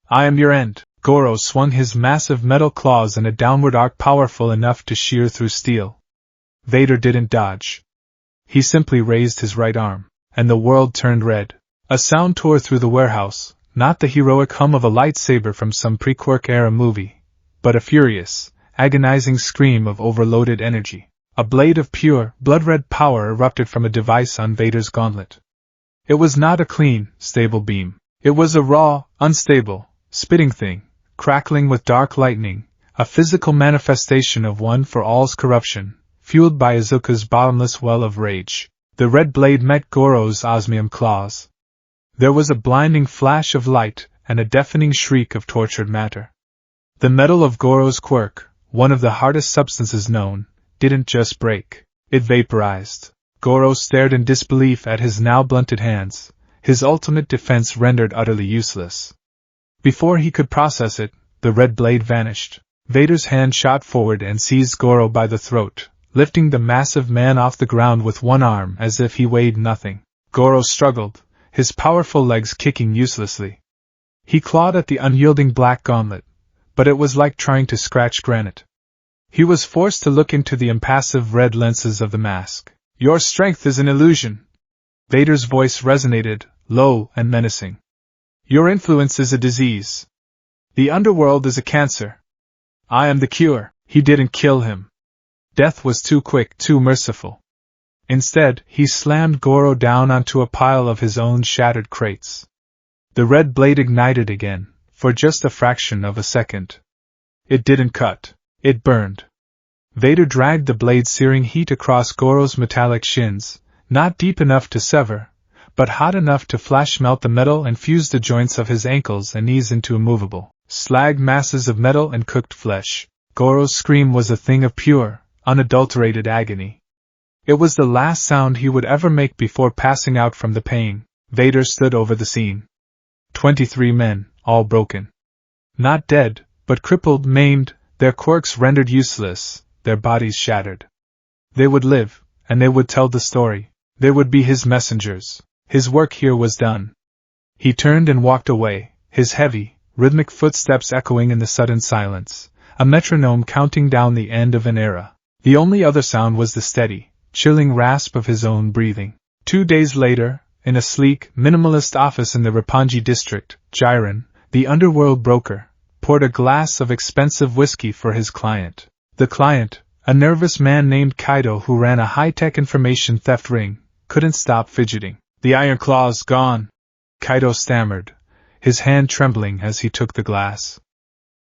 "I am your end." Goro swung his massive metal claws in a downward arc powerful enough to shear through steel. Vader didn't dodge. He simply raised his right arm, and the world turned red. A sound tore through the warehouse, not the heroic hum of a lightsaber from some pre-Quirk-era movie, but a furious, agonizing scream of overloaded energy. A blade of pure, blood-red power erupted from a device on Vader's gauntlet. It was not a clean, stable beam. It was a raw, unstable, spitting thing, crackling with dark lightning, a physical manifestation of One for All's corruption, fueled by Izuku's bottomless well of rage. The red blade met Goro's osmium claws. There was a blinding flash of light and a deafening shriek of tortured matter. The metal of Goro's quirk, one of the hardest substances known, didn't just break. It vaporized. Goro stared in disbelief at his now blunted hands, his ultimate defense rendered utterly useless. Before he could process it, the red blade vanished. Vader's hand shot forward and seized Goro by the throat, lifting the massive man off the ground with one arm as if he weighed nothing. Goro struggled, his powerful legs kicking uselessly. He clawed at the unyielding black gauntlet, but it was like trying to scratch granite. He was forced to look into the impassive red lenses of the mask. "Your strength is an illusion." Vader's voice resonated, low and menacing. "Your influence is a disease. The Underworld is a cancer. I am the cure." He didn't kill him. Death was too quick, too merciful. Instead, he slammed Goro down onto a pile of his own shattered crates. The red blade ignited again, for just a fraction of a second. It didn't cut. It burned. Vader dragged the blade's searing heat across Goro's metallic shins, not deep enough to sever, but hot enough to flash melt the metal and fuse the joints of his ankles and knees into immovable, slag masses of metal and cooked flesh. Goro's scream was a thing of pure, unadulterated agony. It was the last sound he would ever make before passing out from the pain. Vader stood over the scene. 23 men, all broken. Not dead, but crippled, maimed, their quirks rendered useless, their bodies shattered. They would live, and they would tell the story. They would be his messengers. His work here was done. He turned and walked away, his heavy, rhythmic footsteps echoing in the sudden silence, a metronome counting down the end of an era. The only other sound was the steady, chilling rasp of his own breathing. 2 days later, in a sleek, minimalist office in the Roppongi district, Jiren, the underworld broker, poured a glass of expensive whiskey for his client. The client, a nervous man named Kaido who ran a high-tech information theft ring, couldn't stop fidgeting. "The iron claw's gone," Kaido stammered, his hand trembling as he took the glass.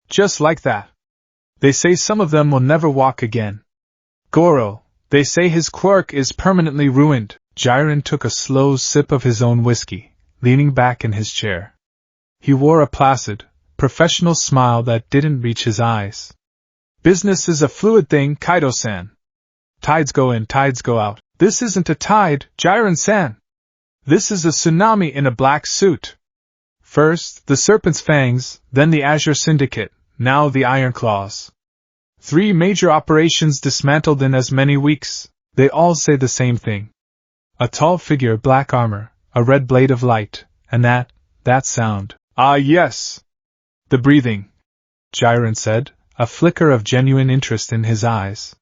Just like that. They say some of them will never walk again. Goro, they say his quirk is permanently ruined. Jiren took a slow sip of his own whiskey, leaning back in his chair. He wore a placid, professional smile that didn't reach his eyes. Business is a fluid thing, Kaido-san. Tides go in, tides go out. This isn't a tide, Jiren-san. This is a tsunami in a black suit. First, the Serpent's Fangs, then the Azure Syndicate, now the Iron Claws. 3 major operations dismantled in as many weeks. They all say the same thing. A tall figure, black armor, a red blade of light, and that sound. Ah yes! The breathing, Jiren said, a flicker of genuine interest in his eyes.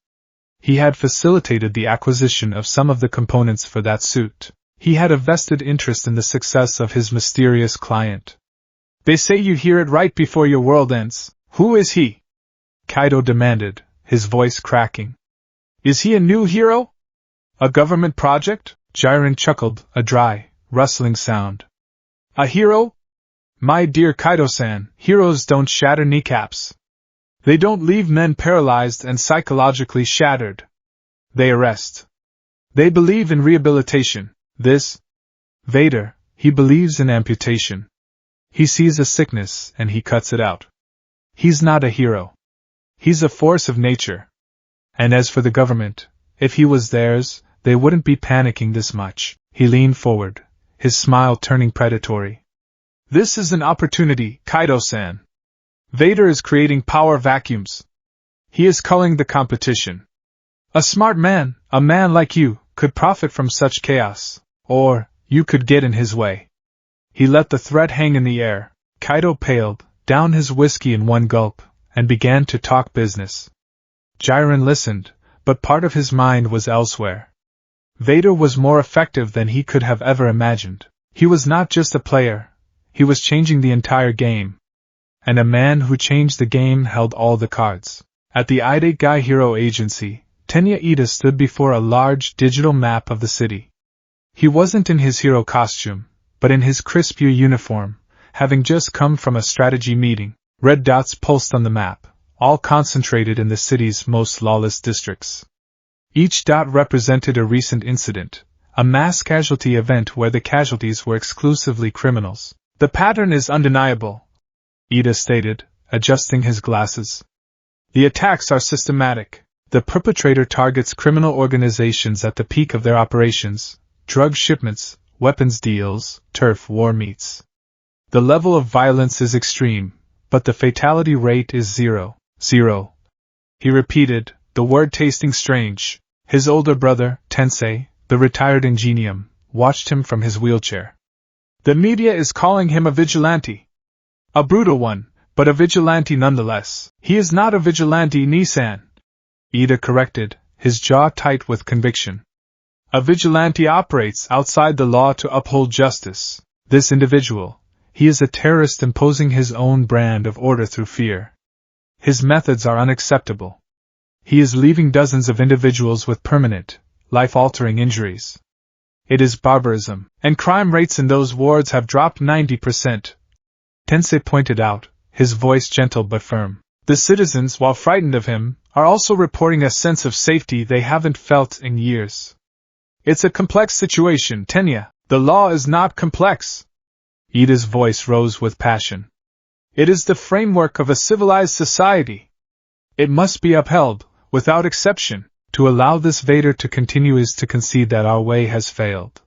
He had facilitated the acquisition of some of the components for that suit. He had a vested interest in the success of his mysterious client. They say you hear it right before your world ends. Who is he? Kaido demanded, his voice cracking. Is he a new hero? A government project? Jiren chuckled, a dry, rustling sound. A hero? My dear Kaido-san, heroes don't shatter kneecaps. They don't leave men paralyzed and psychologically shattered. They arrest. They believe in rehabilitation. This Vader, he believes in amputation. He sees a sickness and he cuts it out. He's not a hero. He's a force of nature. And as for the government, if he was theirs, they wouldn't be panicking this much. He leaned forward, his smile turning predatory. This is an opportunity, Kaido-san. Vader is creating power vacuums. He is culling the competition. A smart man, a man like you, could profit from such chaos. Or, you could get in his way. He let the threat hang in the air. Kaido paled, downed his whiskey in one gulp, and began to talk business. Jiren listened, but part of his mind was elsewhere. Vader was more effective than he could have ever imagined. He was not just a player, he was changing the entire game. And a man who changed the game held all the cards. At the Ide Gai Hero Agency, Tenya Ida stood before a large digital map of the city. He wasn't in his hero costume, but in his crisp uniform, having just come from a strategy meeting. Red dots pulsed on the map, all concentrated in the city's most lawless districts. Each dot represented a recent incident, a mass casualty event where the casualties were exclusively criminals. The pattern is undeniable, Ida stated, adjusting his glasses. The attacks are systematic. The perpetrator targets criminal organizations at the peak of their operations, drug shipments, weapons deals, turf war meets. The level of violence is extreme, but the fatality rate is 0. He repeated, the word tasting strange. His older brother, Tensei, the retired Ingenium, watched him from his wheelchair. The media is calling him a vigilante. A brutal one, but a vigilante nonetheless. He is not a vigilante, Nissan. Ida corrected, his jaw tight with conviction. A vigilante operates outside the law to uphold justice. This individual, he is a terrorist imposing his own brand of order through fear. His methods are unacceptable. He is leaving dozens of individuals with permanent, life-altering injuries. It is barbarism, and crime rates in those wards have dropped 90%. Tensei pointed out, his voice gentle but firm. The citizens, while frightened of him, are also reporting a sense of safety they haven't felt in years. It's a complex situation, Tenya. The law is not complex. Ida's voice rose with passion. It is the framework of a civilized society. It must be upheld, without exception. To allow this Vader to continue is to concede that our way has failed.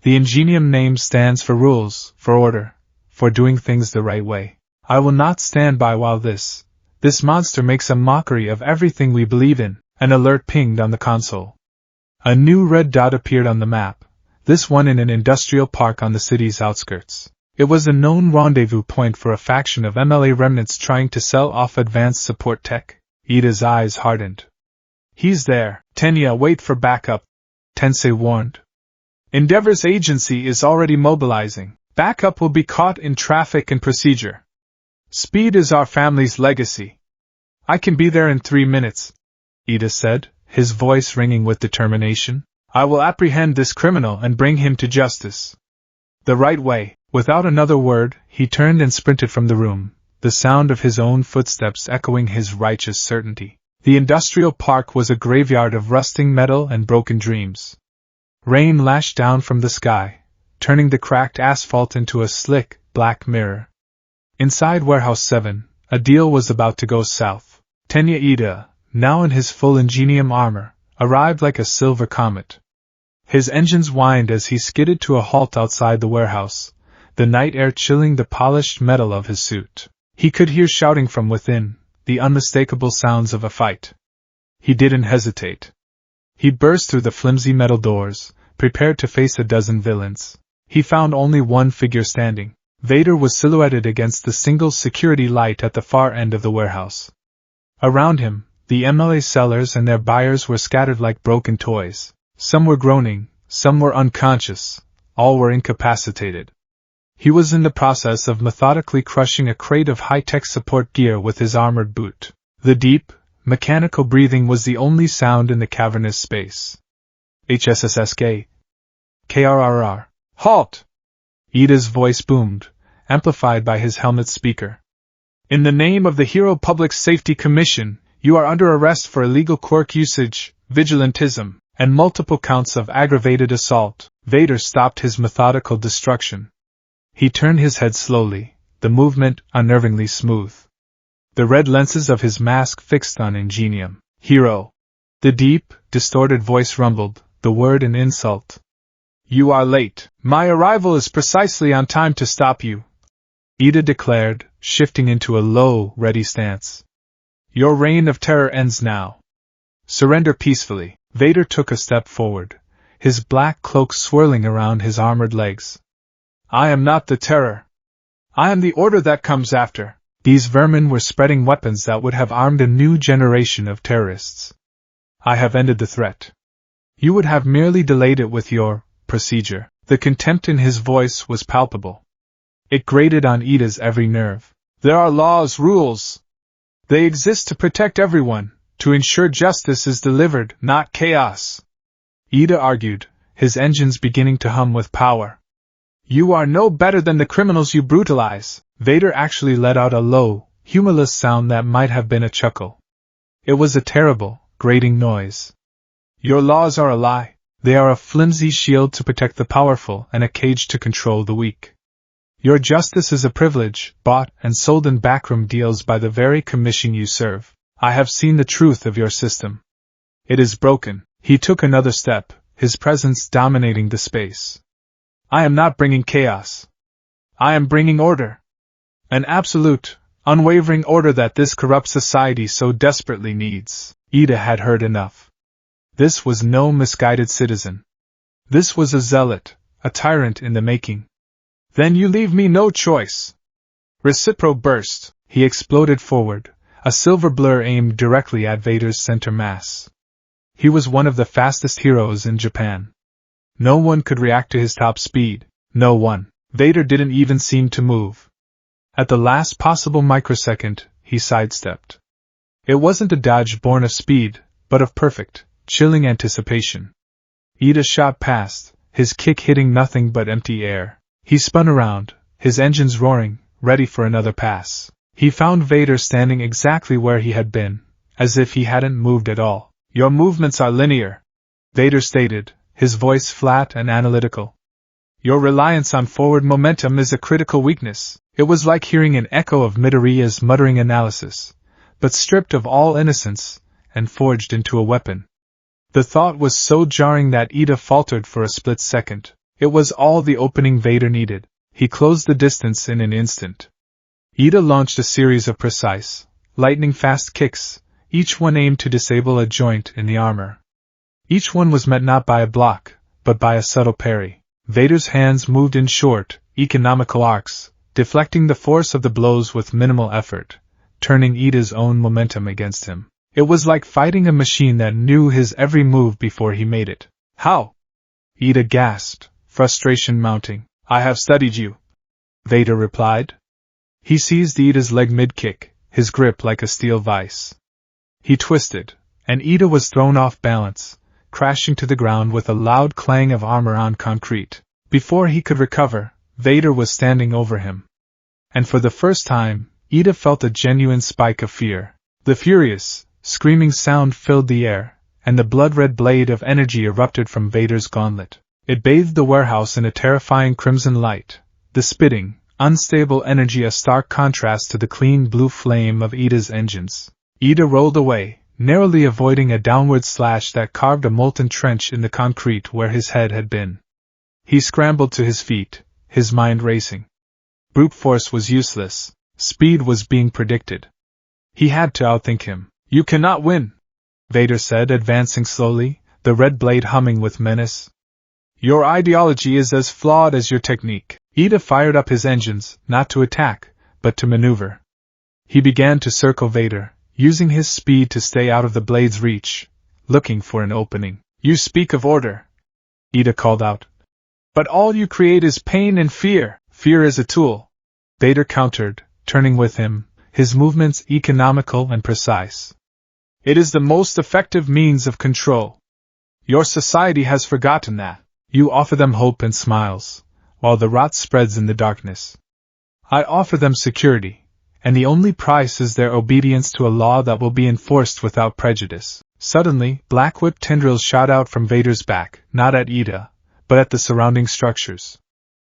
The Ingenium name stands for rules, for order, for doing things the right way. I will not stand by while this monster makes a mockery of everything we believe in. An alert pinged on the console. A new red dot appeared on the map, this one in an industrial park on the city's outskirts. It was a known rendezvous point for a faction of MLA remnants trying to sell off advanced support tech. Ida's eyes hardened. He's there. Tenya, wait for backup, Tensei warned. Endeavor's agency is already mobilizing. Backup will be caught in traffic and procedure. Speed is our family's legacy. I can be there in 3 minutes, Ida said, his voice ringing with determination. I will apprehend this criminal and bring him to justice. The right way. Without another word, he turned and sprinted from the room, the sound of his own footsteps echoing his righteous certainty. The industrial park was a graveyard of rusting metal and broken dreams. Rain lashed down from the sky, turning the cracked asphalt into a slick, black mirror. Inside Warehouse 7, a deal was about to go south. Tenya Ida, now in his full Ingenium armor, arrived like a silver comet. His engines whined as he skidded to a halt outside the warehouse, the night air chilling the polished metal of his suit. He could hear shouting from within, the unmistakable sounds of a fight. He didn't hesitate. He burst through the flimsy metal doors, prepared to face a dozen villains. He found only one figure standing. Vader was silhouetted against the single security light at the far end of the warehouse. Around him, the MLA sellers and their buyers were scattered like broken toys. Some were groaning, some were unconscious, all were incapacitated. He was in the process of methodically crushing a crate of high-tech support gear with his armored boot. The deep, mechanical breathing was the only sound in the cavernous space. HPSC. KRRR. Halt! Ida's voice boomed, amplified by his helmet speaker. In the name of the Hero Public Safety Commission, you are under arrest for illegal quirk usage, vigilantism, and multiple counts of aggravated assault. Vader stopped his methodical destruction. He turned his head slowly, the movement unnervingly smooth. The red lenses of his mask fixed on Ingenium. Hero. The deep, distorted voice rumbled, the word an insult. You are late. My arrival is precisely on time to stop you, Ida declared, shifting into a low, ready stance. Your reign of terror ends now. Surrender peacefully. Vader took a step forward, his black cloak swirling around his armored legs. I am not the terror. I am the order that comes after. These vermin were spreading weapons that would have armed a new generation of terrorists. I have ended the threat. You would have merely delayed it with your procedure. The contempt in his voice was palpable. It grated on Ida's every nerve. There are laws, rules. They exist to protect everyone, to ensure justice is delivered, not chaos. Ida argued, his engines beginning to hum with power. You are no better than the criminals you brutalize. Vader actually let out a low, humorless sound that might have been a chuckle. It was a terrible, grating noise. Your laws are a lie. They are a flimsy shield to protect the powerful and a cage to control the weak. Your justice is a privilege, bought and sold in backroom deals by the very commission you serve. I have seen the truth of your system. It is broken. He took another step, his presence dominating the space. I am not bringing chaos. I am bringing order. An absolute, unwavering order that this corrupt society so desperately needs. Ida had heard enough. This was no misguided citizen. This was a zealot, a tyrant in the making. Then you leave me no choice. Recipro burst. He exploded forward, a silver blur aimed directly at Vader's center mass. He was one of the fastest heroes in Japan. No one could react to his top speed. No one. Vader didn't even seem to move. At the last possible microsecond, he sidestepped. It wasn't a dodge born of speed, but of perfect, chilling anticipation. Ida shot past, his kick hitting nothing but empty air. He spun around, his engines roaring, ready for another pass. He found Vader standing exactly where he had been, as if he hadn't moved at all. Your movements are linear, Vader stated, his voice flat and analytical. Your reliance on forward momentum is a critical weakness. It was like hearing an echo of Midoriya's muttering analysis, but stripped of all innocence, and forged into a weapon. The thought was so jarring that Ida faltered for a split second. It was all the opening Vader needed. He closed the distance in an instant. Ida launched a series of precise, lightning-fast kicks, each one aimed to disable a joint in the armor. Each one was met not by a block, but by a subtle parry. Vader's hands moved in short, economical arcs, deflecting the force of the blows with minimal effort, turning Ida's own momentum against him. It was like fighting a machine that knew his every move before he made it. How? Ida gasped, frustration mounting. I have studied you, Vader replied. He seized Ida's leg mid-kick, his grip like a steel vise. He twisted, and Ida was thrown off balance, crashing to the ground with a loud clang of armor on concrete. Before he could recover, Vader was standing over him. And for the first time, Ida felt a genuine spike of fear. The furious, screaming sound filled the air, and the blood-red blade of energy erupted from Vader's gauntlet. It bathed the warehouse in a terrifying crimson light, the spitting, unstable energy a stark contrast to the clean blue flame of Ida's engines. Ida rolled away, narrowly avoiding a downward slash that carved a molten trench in the concrete where his head had been. He scrambled to his feet, his mind racing. Brute force was useless. Speed was being predicted. He had to outthink him. "You cannot win," Vader said, advancing slowly, the red blade humming with menace. "Your ideology is as flawed as your technique." Ida fired up his engines, not to attack, but to maneuver. He began to circle Vader, using his speed to stay out of the blade's reach, looking for an opening. "You speak of order," Ida called out. "But all you create is pain and fear." "Fear is a tool," Vader countered, turning with him, his movements economical and precise. "It is the most effective means of control. Your society has forgotten that. You offer them hope and smiles, while the rot spreads in the darkness. I offer them security, and the only price is their obedience to a law that will be enforced without prejudice." Suddenly, black whip tendrils shot out from Vader's back, not at Ida, but at the surrounding structures.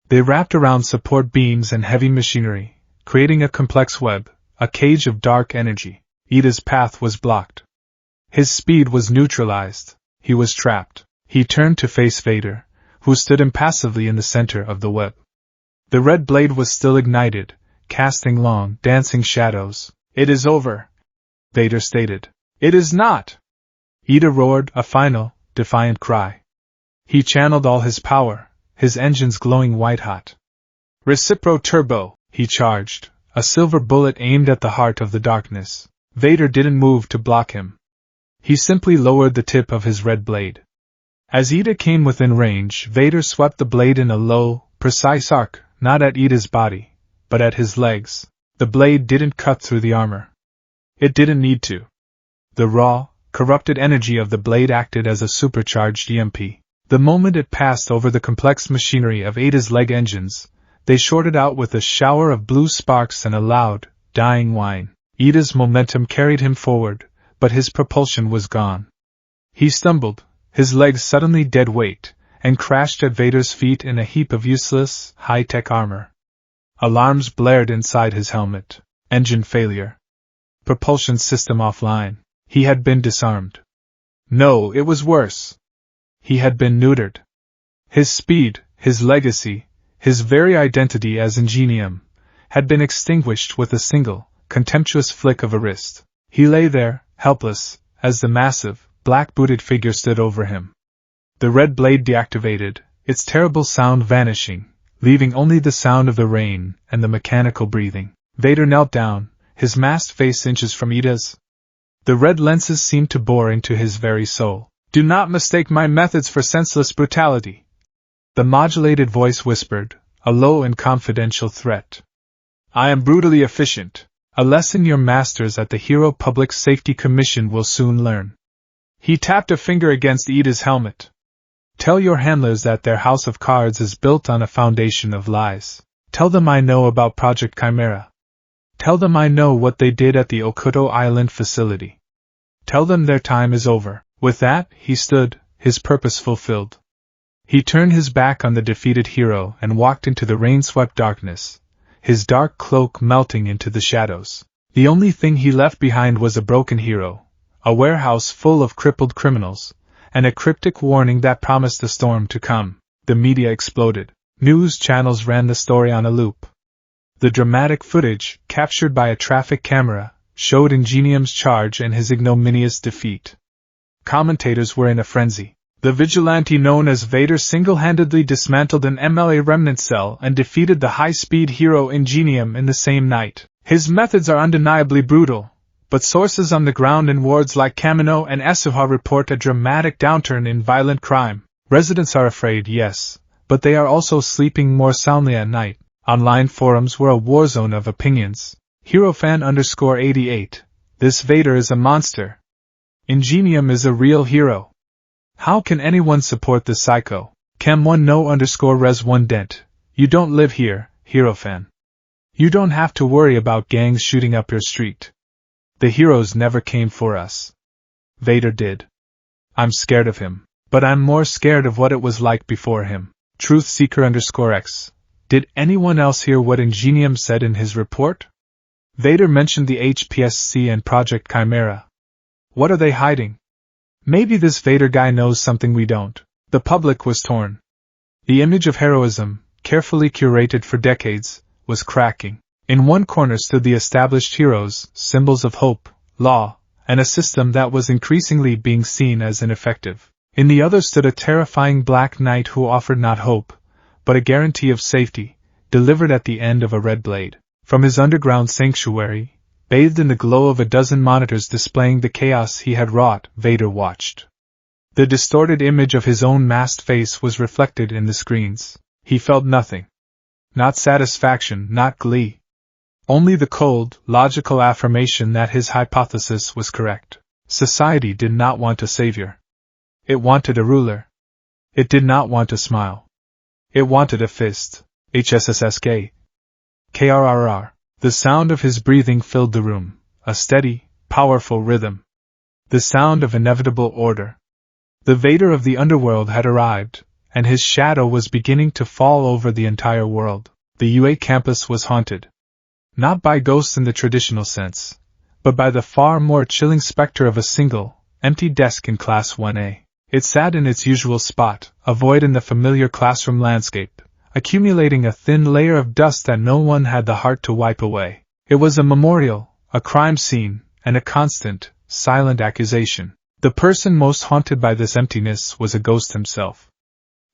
They wrapped around support beams and heavy machinery, creating a complex web, a cage of dark energy. Ida's path was blocked. His speed was neutralized. He was trapped. He turned to face Vader, who stood impassively in the center of the web. The red blade was still ignited, casting long, dancing shadows. "It is over," Vader stated. "It is not!" Ida roared, a final, defiant cry. He channeled all his power, his engines glowing white-hot. "Recipro turbo," he charged, a silver bullet aimed at the heart of the darkness. Vader didn't move to block him. He simply lowered the tip of his red blade. As Ida came within range, Vader swept the blade in a low, precise arc, not at Ida's body, but at his legs. The blade didn't cut through the armor. It didn't need to. The raw, corrupted energy of the blade acted as a supercharged EMP. The moment it passed over the complex machinery of Ida's leg engines, they shorted out with a shower of blue sparks and a loud, dying whine. Ida's momentum carried him forward, but his propulsion was gone. He stumbled, his legs suddenly dead weight, and crashed at Vader's feet in a heap of useless, high-tech armor. Alarms blared inside his helmet. Engine failure. Propulsion system offline. He had been disarmed. No, it was worse. He had been neutered. His speed, his legacy, his very identity as Ingenium, had been extinguished with a single, contemptuous flick of a wrist. He lay there, helpless, as the massive, black-booted figure stood over him. The red blade deactivated, its terrible sound vanishing, leaving only the sound of the rain and the mechanical breathing. Vader knelt down, his masked face inches from Ida's. The red lenses seemed to bore into his very soul. "Do not mistake my methods for senseless brutality," the modulated voice whispered, a low and confidential threat. "I am brutally efficient, a lesson your masters at the Hero Public Safety Commission will soon learn." He tapped a finger against Ida's helmet. "Tell your handlers that their house of cards is built on a foundation of lies. Tell them I know about Project Chimera. Tell them I know what they did at the Okuto Island facility. Tell them their time is over." With that, he stood, his purpose fulfilled. He turned his back on the defeated hero and walked into the rain-swept darkness, his dark cloak melting into the shadows. The only thing he left behind was a broken hero, a warehouse full of crippled criminals, and a cryptic warning that promised a storm to come. The media exploded. News channels ran the story on a loop. The dramatic footage, captured by a traffic camera, showed Ingenium's charge and his ignominious defeat. Commentators were in a frenzy. The vigilante known as Vader single-handedly dismantled an MLA remnant cell and defeated the high-speed hero Ingenium in the same night. His methods are undeniably brutal, but sources on the ground in wards like Kamino and Asuha report a dramatic downturn in violent crime. Residents are afraid, yes, but they are also sleeping more soundly at night. Online forums were a war zone of opinions. HeroFan_88. This Vader is a monster. Ingenium is a real hero. How can anyone support this psycho? Cam1 no_res1 dent. You don't live here, HeroFan. You don't have to worry about gangs shooting up your street. The heroes never came for us. Vader did. I'm scared of him, but I'm more scared of what it was like before him. Truthseeker_X. Did anyone else hear what Ingenium said in his report? Vader mentioned the HPSC and Project Chimera. What are they hiding? Maybe this Vader guy knows something we don't. The public was torn. The image of heroism, carefully curated for decades, was cracking. In one corner stood the established heroes, symbols of hope, law, and a system that was increasingly being seen as ineffective. In the other stood a terrifying black knight who offered not hope, but a guarantee of safety, delivered at the end of a red blade. From his underground sanctuary, bathed in the glow of a dozen monitors displaying the chaos he had wrought, Vader watched. The distorted image of his own masked face was reflected in the screens. He felt nothing. Not satisfaction, not glee. Only the cold, logical affirmation that his hypothesis was correct. Society did not want a savior. It wanted a ruler. It did not want a smile. It wanted a fist. HSSSK. KRRR. The sound of his breathing filled the room, a steady, powerful rhythm. The sound of inevitable order. The Vader of the Underworld had arrived, and his shadow was beginning to fall over the entire world. The UA campus was haunted. Not by ghosts in the traditional sense, but by the far more chilling specter of a single, empty desk in Class 1A. It sat in its usual spot, a void in the familiar classroom landscape, accumulating a thin layer of dust that no one had the heart to wipe away. It was a memorial, a crime scene, and a constant, silent accusation. The person most haunted by this emptiness was a ghost himself.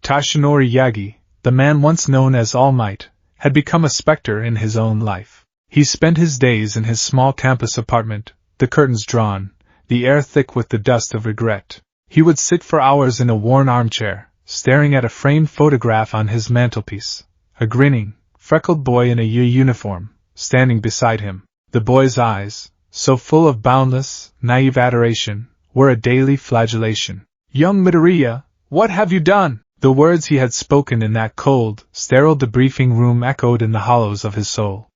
Tashinori Yagi, the man once known as All Might, had become a specter in his own life. He spent his days in his small campus apartment, the curtains drawn, the air thick with the dust of regret. He would sit for hours in a worn armchair, staring at a framed photograph on his mantelpiece. A grinning, freckled boy in a U uniform, standing beside him. The boy's eyes, so full of boundless, naive adoration, were a daily flagellation. "Young Midoriya, what have you done?" The words he had spoken in that cold, sterile debriefing room echoed in the hollows of his soul.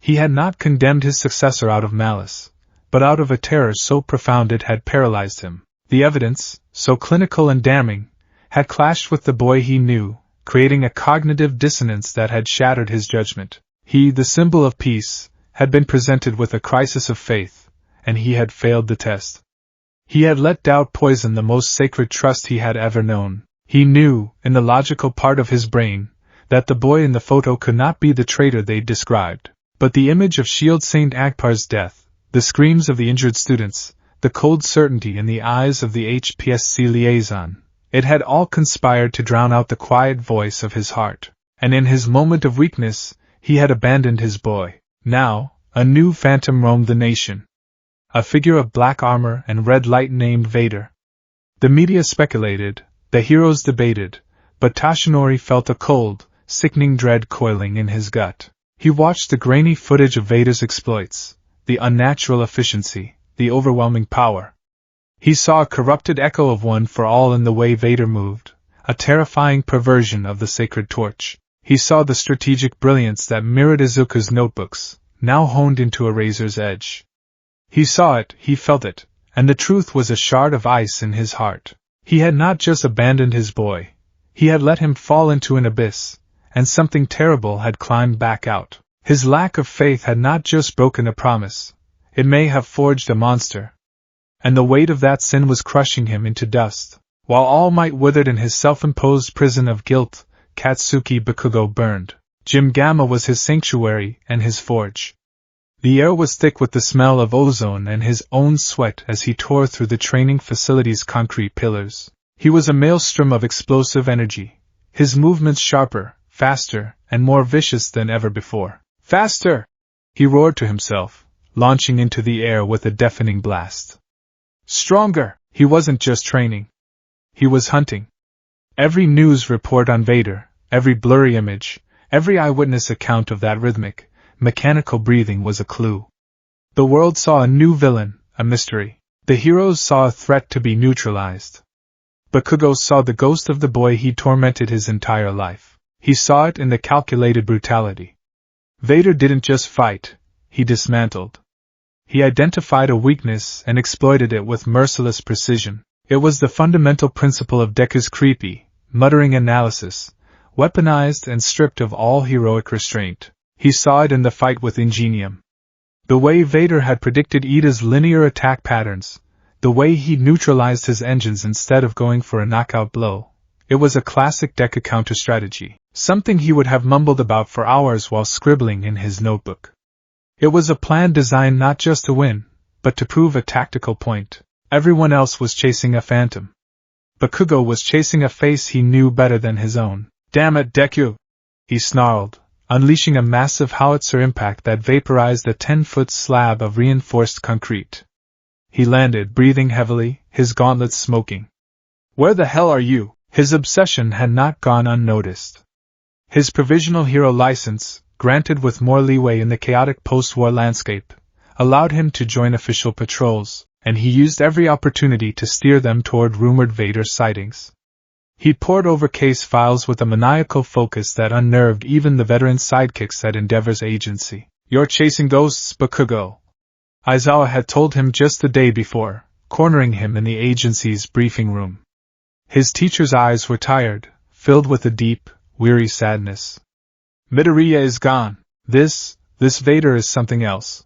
He had not condemned his successor out of malice, but out of a terror so profound it had paralyzed him. The evidence, so clinical and damning, had clashed with the boy he knew, creating a cognitive dissonance that had shattered his judgment. He, the symbol of peace, had been presented with a crisis of faith, and he had failed the test. He had let doubt poison the most sacred trust he had ever known. He knew, in the logical part of his brain, that the boy in the photo could not be the traitor they'd described. But the image of Shield Saint Akbar's death, the screams of the injured students, the cold certainty in the eyes of the HPSC liaison, it had all conspired to drown out the quiet voice of his heart. And in his moment of weakness, he had abandoned his boy. Now, a new phantom roamed the nation. A figure of black armor and red light named Vader. The media speculated, the heroes debated, but Tashinori felt a cold, sickening dread coiling in his gut. He watched the grainy footage of Vader's exploits, the unnatural efficiency, the overwhelming power. He saw a corrupted echo of One for All in the way Vader moved, a terrifying perversion of the sacred torch. He saw the strategic brilliance that mirrored Izuku's notebooks, now honed into a razor's edge. He saw it, he felt it, and the truth was a shard of ice in his heart. He had not just abandoned his boy, he had let him fall into an abyss, and something terrible had climbed back out. His lack of faith had not just broken a promise, it may have forged a monster. And the weight of that sin was crushing him into dust. While All Might withered in his self-imposed prison of guilt, Katsuki Bakugo burned. Jim Gamma was his sanctuary and his forge. The air was thick with the smell of ozone and his own sweat as he tore through the training facility's concrete pillars. He was a maelstrom of explosive energy, his movements sharper, faster, and more vicious than ever before. "Faster!" he roared to himself, launching into the air with a deafening blast. "Stronger!" He wasn't just training. He was hunting. Every news report on Vader, every blurry image, every eyewitness account of that rhythmic, mechanical breathing was a clue. The world saw a new villain, a mystery. The heroes saw a threat to be neutralized. Bakugo saw the ghost of the boy he tormented his entire life. He saw it in the calculated brutality. Vader didn't just fight, he dismantled. He identified a weakness and exploited it with merciless precision. It was the fundamental principle of Deku's creepy, muttering analysis, weaponized and stripped of all heroic restraint. He saw it in the fight with Ingenium. The way Vader had predicted Ida's linear attack patterns, the way he neutralized his engines instead of going for a knockout blow. It was a classic Deku counter-strategy, something he would have mumbled about for hours while scribbling in his notebook. It was a plan designed not just to win, but to prove a tactical point. Everyone else was chasing a phantom. Bakugo was chasing a face he knew better than his own. "Damn it, Deku!" he snarled, unleashing a massive howitzer impact that vaporized a 10-foot slab of reinforced concrete. He landed, breathing heavily, his gauntlets smoking. "Where the hell are you?" His obsession had not gone unnoticed. His provisional hero license, granted with more leeway in the chaotic post-war landscape, allowed him to join official patrols, and he used every opportunity to steer them toward rumored Vader sightings. He pored over case files with a maniacal focus that unnerved even the veteran sidekicks at Endeavor's agency. "You're chasing ghosts, Bakugo," Aizawa had told him just the day before, cornering him in the agency's briefing room. His teacher's eyes were tired, filled with a deep, weary sadness. "Midoriya is gone. This Vader is something else.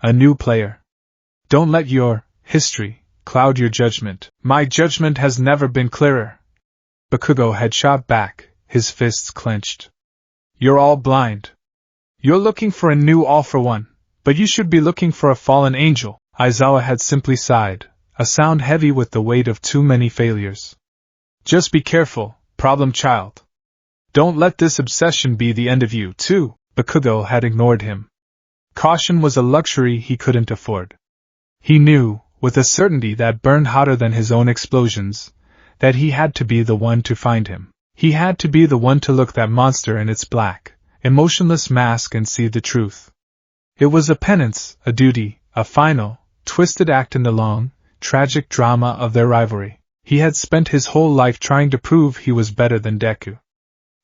A new player. Don't let your history cloud your judgment." "My judgment has never been clearer," Bakugo had shot back, his fists clenched. "You're all blind. You're looking for a new all-for-one, but you should be looking for a fallen angel," Aizawa had simply sighed, a sound heavy with the weight of too many failures. "Just be careful, problem child. Don't let this obsession be the end of you, too." Bakugo had ignored him. Caution was a luxury he couldn't afford. He knew, with a certainty that burned hotter than his own explosions, that he had to be the one to find him. He had to be the one to look that monster in its black, emotionless mask and see the truth. It was a penance, a duty, a final, twisted act in the long, tragic drama of their rivalry. He had spent his whole life trying to prove he was better than Deku.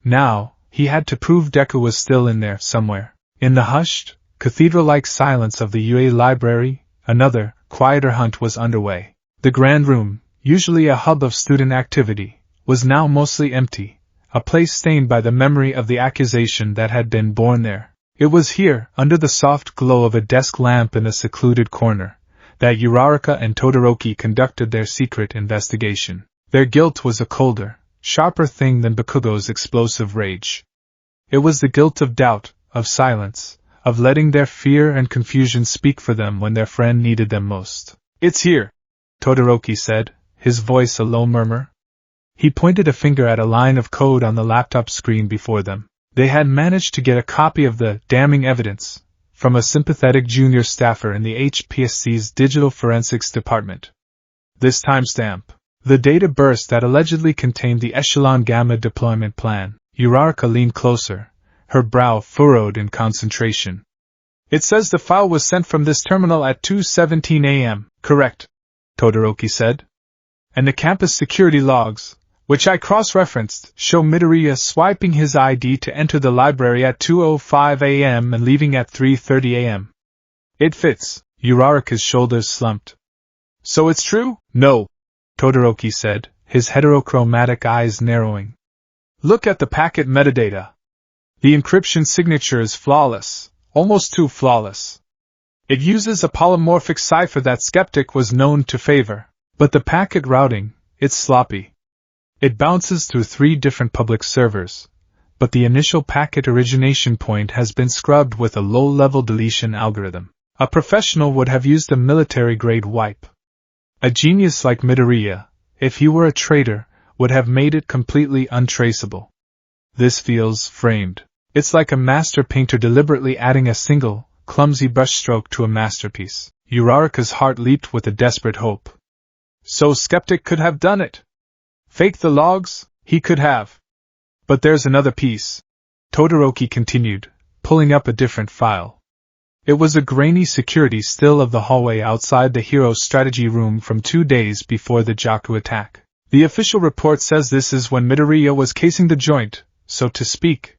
Now, he had to prove Deku was still in there somewhere. In the hushed, cathedral-like silence of the UA library, another, quieter hunt was underway. The grand room, usually a hub of student activity, was now mostly empty, a place stained by the memory of the accusation that had been born there. It was here, under the soft glow of a desk lamp in a secluded corner, that Uraraka and Todoroki conducted their secret investigation. Their guilt was a colder, sharper thing than Bakugo's explosive rage. It was the guilt of doubt, of silence, of letting their fear and confusion speak for them when their friend needed them most. "It's here," Todoroki said, his voice a low murmur. He pointed a finger at a line of code on the laptop screen before them. They had managed to get a copy of the damning evidence from a sympathetic junior staffer in the HPSC's Digital Forensics Department. This timestamp. The data burst that allegedly contained the Echelon Gamma deployment plan. Uraraka leaned closer, her brow furrowed in concentration. "It says the file was sent from this terminal at 2:17 a.m., correct?" Todoroki said. "And the campus security logs, which I cross-referenced, show Midoriya swiping his ID to enter the library at 2:05 a.m. and leaving at 3:30 a.m. It fits." Uraraka's shoulders slumped. "So it's true?" "No," Todoroki said, his heterochromatic eyes narrowing. "Look at the packet metadata. The encryption signature is flawless, almost too flawless. It uses a polymorphic cipher that Skeptic was known to favor. But the packet routing, it's sloppy. It bounces through 3 different public servers, but the initial packet origination point has been scrubbed with a low-level deletion algorithm. A professional would have used a military-grade wipe. A genius like Midoriya, if he were a traitor, would have made it completely untraceable. This feels framed. It's like a master painter deliberately adding a single, clumsy brushstroke to a masterpiece. Uraraka's heart leaped with a desperate hope. So Skeptic could have done it. Fake the logs? He could have. But there's another piece, Todoroki continued, pulling up a different file. It was a grainy security still of the hallway outside the hero's strategy room from 2 days before the Jaku attack. The official report says this is when Midoriya was casing the joint, so to speak.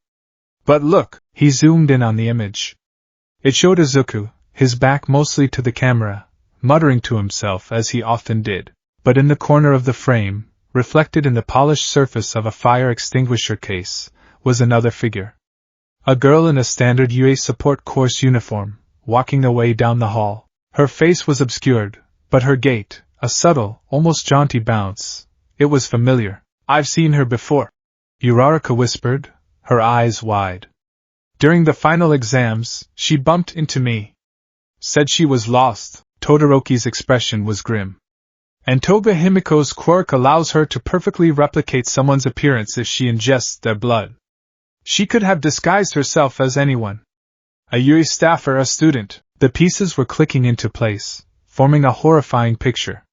But look, he zoomed in on the image. It showed Izuku, his back mostly to the camera, muttering to himself as he often did. But in the corner of the frame, reflected in the polished surface of a fire extinguisher case, was another figure. A girl in a standard UA support course uniform, walking away down the hall. Her face was obscured, but her gait, a subtle, almost jaunty bounce. It was familiar. I've seen her before, Uraraka whispered, her eyes wide. During the final exams, she bumped into me. Said she was lost. Todoroki's expression was grim. And Toga Himiko's quirk allows her to perfectly replicate someone's appearance if she ingests their blood. She could have disguised herself as anyone. A Yui staffer, a student. The pieces were clicking into place, forming a horrifying picture.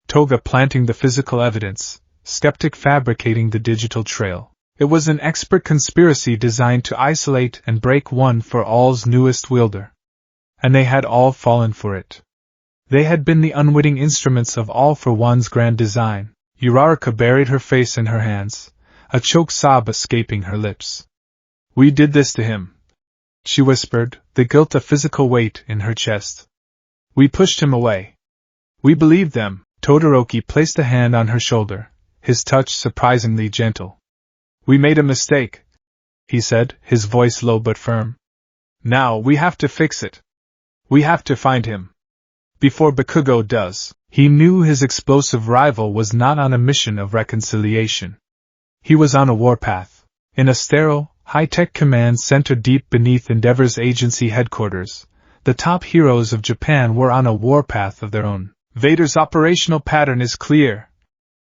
Toga planting the physical evidence, skeptic fabricating the digital trail. It was an expert conspiracy designed to isolate and break one for all's newest wielder. And they had all fallen for it. They had been the unwitting instruments of All for One's grand design. Uraraka buried her face in her hands, a choked sob escaping her lips. We did this to him, she whispered, the guilt a physical weight in her chest. We pushed him away. We believed them. Todoroki placed a hand on her shoulder, his touch surprisingly gentle. We made a mistake, he said, his voice low but firm. Now we have to fix it. We have to find him. Before Bakugo does. He knew his explosive rival was not on a mission of reconciliation. He was on a warpath. In a sterile, high-tech command center deep beneath Endeavor's agency headquarters, the top heroes of Japan were on a warpath of their own. Vader's operational pattern is clear,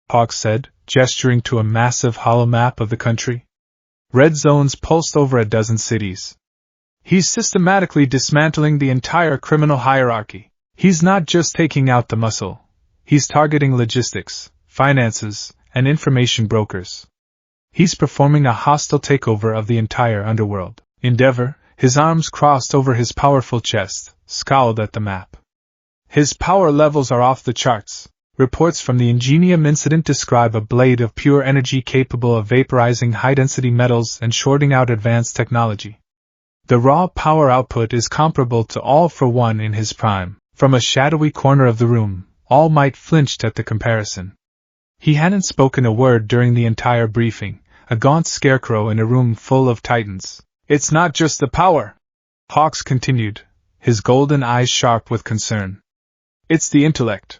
Hawks said, gesturing to a massive hollow map of the country. Red zones pulsed over a dozen cities. He's systematically dismantling the entire criminal hierarchy. He's not just taking out the muscle. He's targeting logistics, finances, and information brokers. He's performing a hostile takeover of the entire underworld. Endeavor, his arms crossed over his powerful chest, scowled at the map. His power levels are off the charts. Reports from the Ingenium incident describe a blade of pure energy capable of vaporizing high-density metals and shorting out advanced technology. The raw power output is comparable to All for One in his prime. From a shadowy corner of the room, All Might flinched at the comparison. He hadn't spoken a word during the entire briefing, a gaunt scarecrow in a room full of titans. It's not just the power, Hawks continued, his golden eyes sharp with concern. It's the intellect.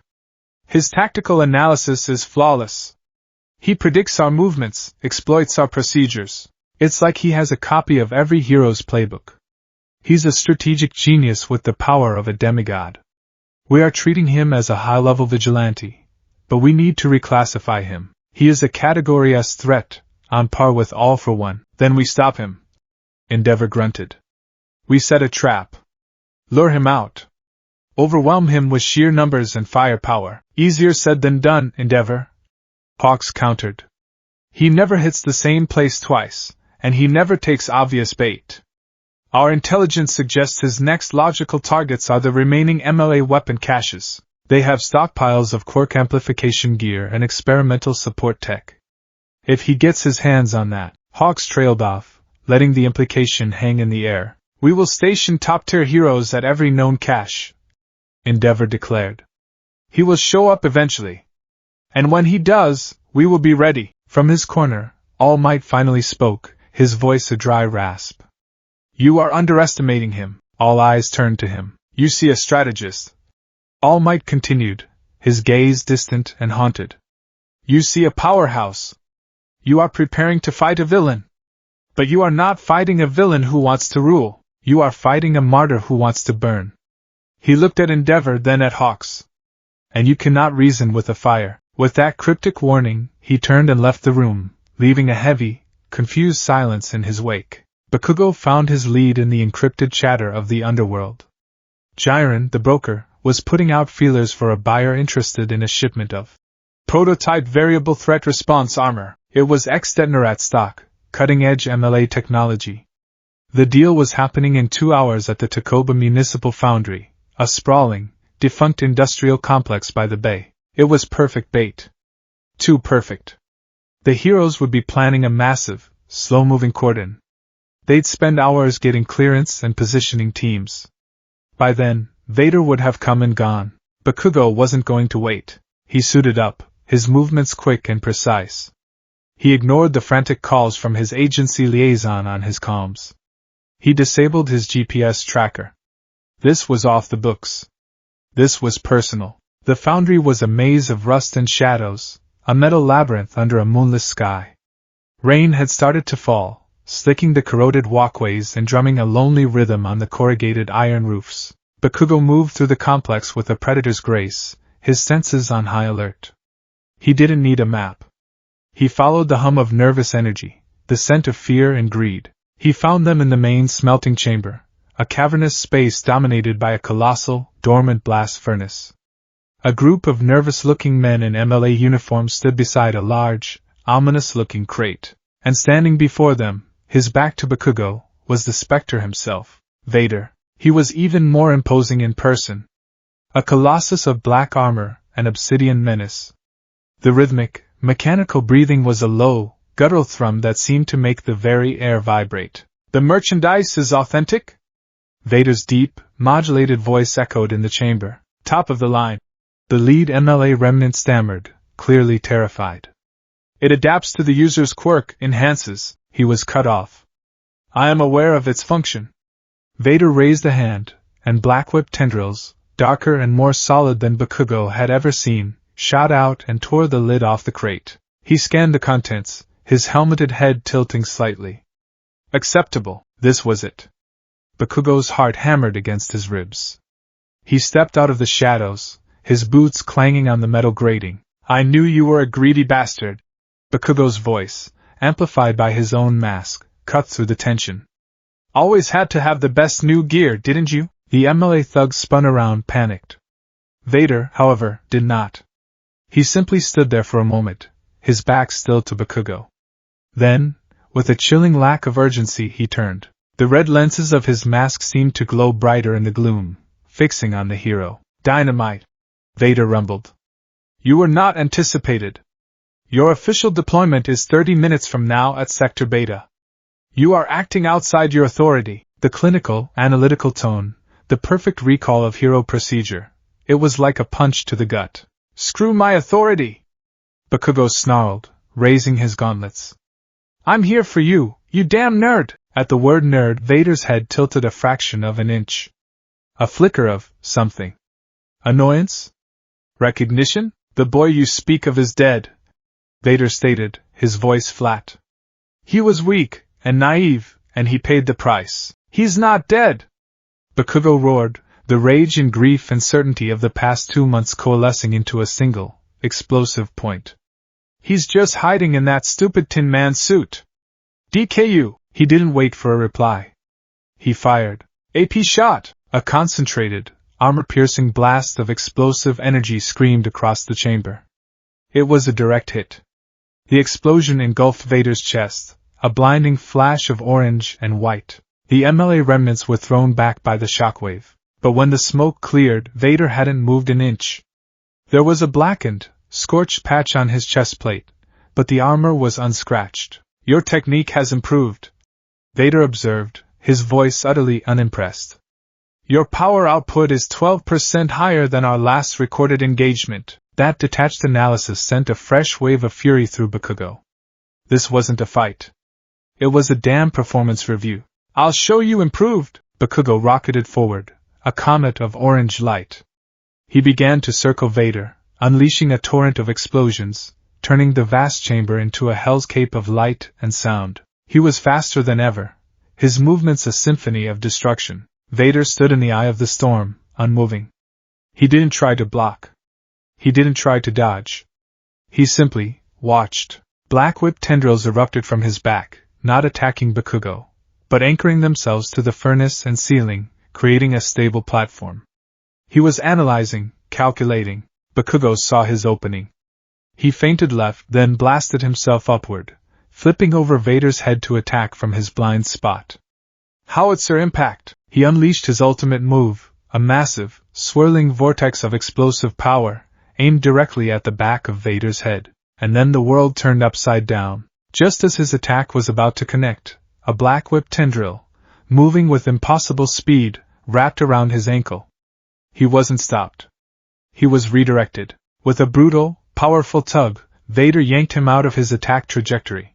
His tactical analysis is flawless. He predicts our movements, exploits our procedures. It's like he has a copy of every hero's playbook. He's a strategic genius with the power of a demigod. We are treating him as a high-level vigilante, but we need to reclassify him. He is a Category S threat, on par with All for One. Then we stop him. Endeavor grunted. We set a trap. Lure him out. Overwhelm him with sheer numbers and firepower. Easier said than done, Endeavor. Hawks countered. He never hits the same place twice, and he never takes obvious bait. Our intelligence suggests his next logical targets are the remaining MLA weapon caches. They have stockpiles of quirk amplification gear and experimental support tech. If he gets his hands on that, Hawks trailed off, letting the implication hang in the air. We will station top-tier heroes at every known cache, Endeavor declared. He will show up eventually. And when he does, we will be ready. From his corner, All Might finally spoke, his voice a dry rasp. You are underestimating him. All eyes turned to him. You see a strategist. All Might continued, his gaze distant and haunted. You see a powerhouse. You are preparing to fight a villain. But you are not fighting a villain who wants to rule. You are fighting a martyr who wants to burn. He looked at Endeavor, then at Hawks. And you cannot reason with a fire. With that cryptic warning, he turned and left the room, leaving a heavy, confused silence in his wake. Bakugo found his lead in the encrypted chatter of the underworld. Jiren, the broker, was putting out feelers for a buyer interested in a shipment of prototype variable threat response armor. It was ex-Detonarat stock, cutting-edge MLA technology. The deal was happening in 2 hours at the Takoba Municipal Foundry, a sprawling, defunct industrial complex by the bay. It was perfect bait. Too perfect. The heroes would be planning a massive, slow-moving cordon. They'd spend hours getting clearance and positioning teams. By then, Vader would have come and gone. Bakugo wasn't going to wait. He suited up, his movements quick and precise. He ignored the frantic calls from his agency liaison on his comms. He disabled his GPS tracker. This was off the books. This was personal. The foundry was a maze of rust and shadows, a metal labyrinth under a moonless sky. Rain had started to fall, slicking the corroded walkways and drumming a lonely rhythm on the corrugated iron roofs. Bakugo moved through the complex with a predator's grace, his senses on high alert. He didn't need a map. He followed the hum of nervous energy, the scent of fear and greed. He found them in the main smelting chamber, a cavernous space dominated by a colossal, dormant blast furnace. A group of nervous-looking men in MLA uniforms stood beside a large, ominous-looking crate, and standing before them, his back to Bakugo, was the Spectre himself, Vader. He was even more imposing in person. A colossus of black armor, an obsidian menace. The rhythmic, mechanical breathing was a low, guttural thrum that seemed to make the very air vibrate. "The merchandise is authentic?" Vader's deep, modulated voice echoed in the chamber. "Top of the line." The lead MLA remnant stammered, clearly terrified. "It adapts to the user's quirk, enhances." He was cut off. "I am aware of its function." Vader raised a hand, and black whip tendrils, darker and more solid than Bakugo had ever seen, shot out and tore the lid off the crate. He scanned the contents, his helmeted head tilting slightly. Acceptable, this was it. Bakugo's heart hammered against his ribs. He stepped out of the shadows, his boots clanging on the metal grating. "I knew you were a greedy bastard." Bakugo's voice, amplified by his own mask, cut through the tension. "Always had to have the best new gear, didn't you?" The MLA thug spun around, panicked. Vader, however, did not. He simply stood there for a moment, his back still to Bakugo. Then, with a chilling lack of urgency, he turned. The red lenses of his mask seemed to glow brighter in the gloom, fixing on the hero. "Dynamite," Vader rumbled. "You were not anticipated. Your official deployment is 30 minutes from now at Sector Beta. You are acting outside your authority." The clinical, analytical tone, the perfect recall of hero procedure. It was like a punch to the gut. "Screw my authority!" Bakugo snarled, raising his gauntlets. "I'm here for you, you damn nerd!" At the word nerd, Vader's head tilted a fraction of an inch. A flicker of something. Annoyance? Recognition? "The boy you speak of is dead," Vader stated, his voice flat. "He was weak and naive, and he paid the price." "He's not dead!" Bakugo roared, the rage and grief and certainty of the past 2 months coalescing into a single, explosive point. "He's just hiding in that stupid Tin Man suit. DKU!" He didn't wait for a reply. He fired. AP shot! A concentrated, armor-piercing blast of explosive energy screamed across the chamber. It was a direct hit. The explosion engulfed Vader's chest, a blinding flash of orange and white. The MLA remnants were thrown back by the shockwave. But when the smoke cleared, Vader hadn't moved an inch. There was a blackened, scorched patch on his chest plate, but the armor was unscratched. "Your technique has improved," Vader observed, his voice utterly unimpressed. "Your power output is 12% higher than our last recorded engagement." That detached analysis sent a fresh wave of fury through Bakugo. This wasn't a fight. It was a damn performance review. "I'll show you improved!" Bakugo rocketed forward, a comet of orange light. He began to circle Vader, unleashing a torrent of explosions, turning the vast chamber into a hellscape of light and sound. He was faster than ever, his movements a symphony of destruction. Vader stood in the eye of the storm, unmoving. He didn't try to block. He didn't try to dodge. He simply watched. Black whip tendrils erupted from his back, not attacking Bakugo, but anchoring themselves to the furnace and ceiling, creating a stable platform. He was analyzing, calculating. Bakugo saw his opening. He feinted left, then blasted himself upward, flipping over Vader's head to attack from his blind spot. Howitzer impact! He unleashed his ultimate move, a massive, swirling vortex of explosive power, aimed directly at the back of Vader's head. And then the world turned upside down. Just as his attack was about to connect, a black whip tendril, moving with impossible speed, wrapped around his ankle. He wasn't stopped. He was redirected. With a brutal, powerful tug, Vader yanked him out of his attack trajectory.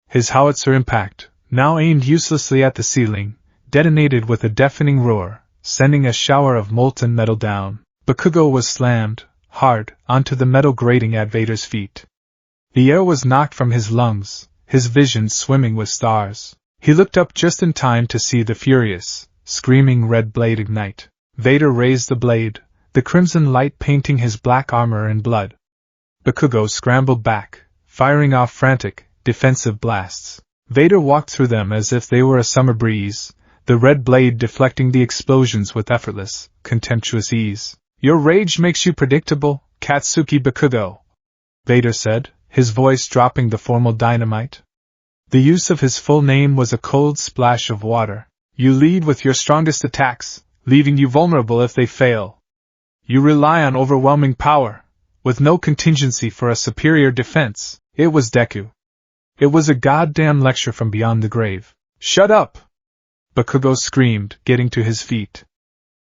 His howitzer impact, now aimed uselessly at the ceiling, detonated with a deafening roar, sending a shower of molten metal down. Bakugo was slammed, hard, onto the metal grating at Vader's feet. The air was knocked from his lungs, his vision swimming with stars. He looked up just in time to see the furious, screaming red blade ignite. Vader raised the blade, the crimson light painting his black armor in blood. Bakugo scrambled back, firing off frantic, defensive blasts. Vader walked through them as if they were a summer breeze, the red blade deflecting the explosions with effortless, contemptuous ease. "Your rage makes you predictable, Katsuki Bakugo," Vader said, his voice dropping the formal dynamite. The use of his full name was a cold splash of water. "You lead with your strongest attacks, leaving you vulnerable if they fail. You rely on overwhelming power, with no contingency for a superior defense." It was Deku. It was a goddamn lecture from beyond the grave. "Shut up!" Bakugo screamed, getting to his feet.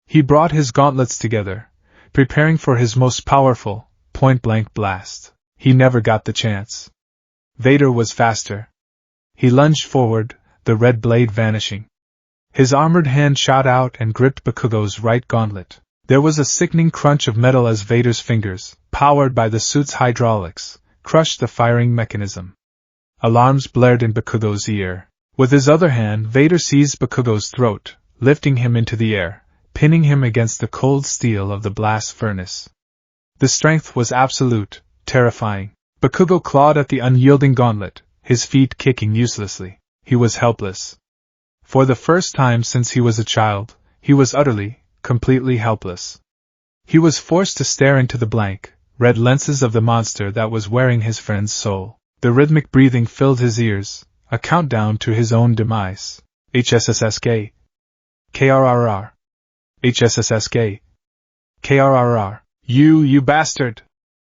He brought his gauntlets together, preparing for his most powerful, point-blank blast. He never got the chance. Vader was faster. He lunged forward, the red blade vanishing. His armored hand shot out and gripped Bakugo's right gauntlet. There was a sickening crunch of metal as Vader's fingers, powered by the suit's hydraulics, crushed the firing mechanism. Alarms blared in Bakugo's ear. With his other hand, Vader seized Bakugo's throat, lifting him into the air, pinning him against the cold steel of the blast furnace. The strength was absolute, terrifying. Bakugo clawed at the unyielding gauntlet, his feet kicking uselessly. He was helpless. For the first time since he was a child, he was utterly, completely helpless. He was forced to stare into the blank, red lenses of the monster that was wearing his friend's soul. The rhythmic breathing filled his ears, a countdown to his own demise. HSSSK. KRRR. HSSSK. KRRR. You bastard!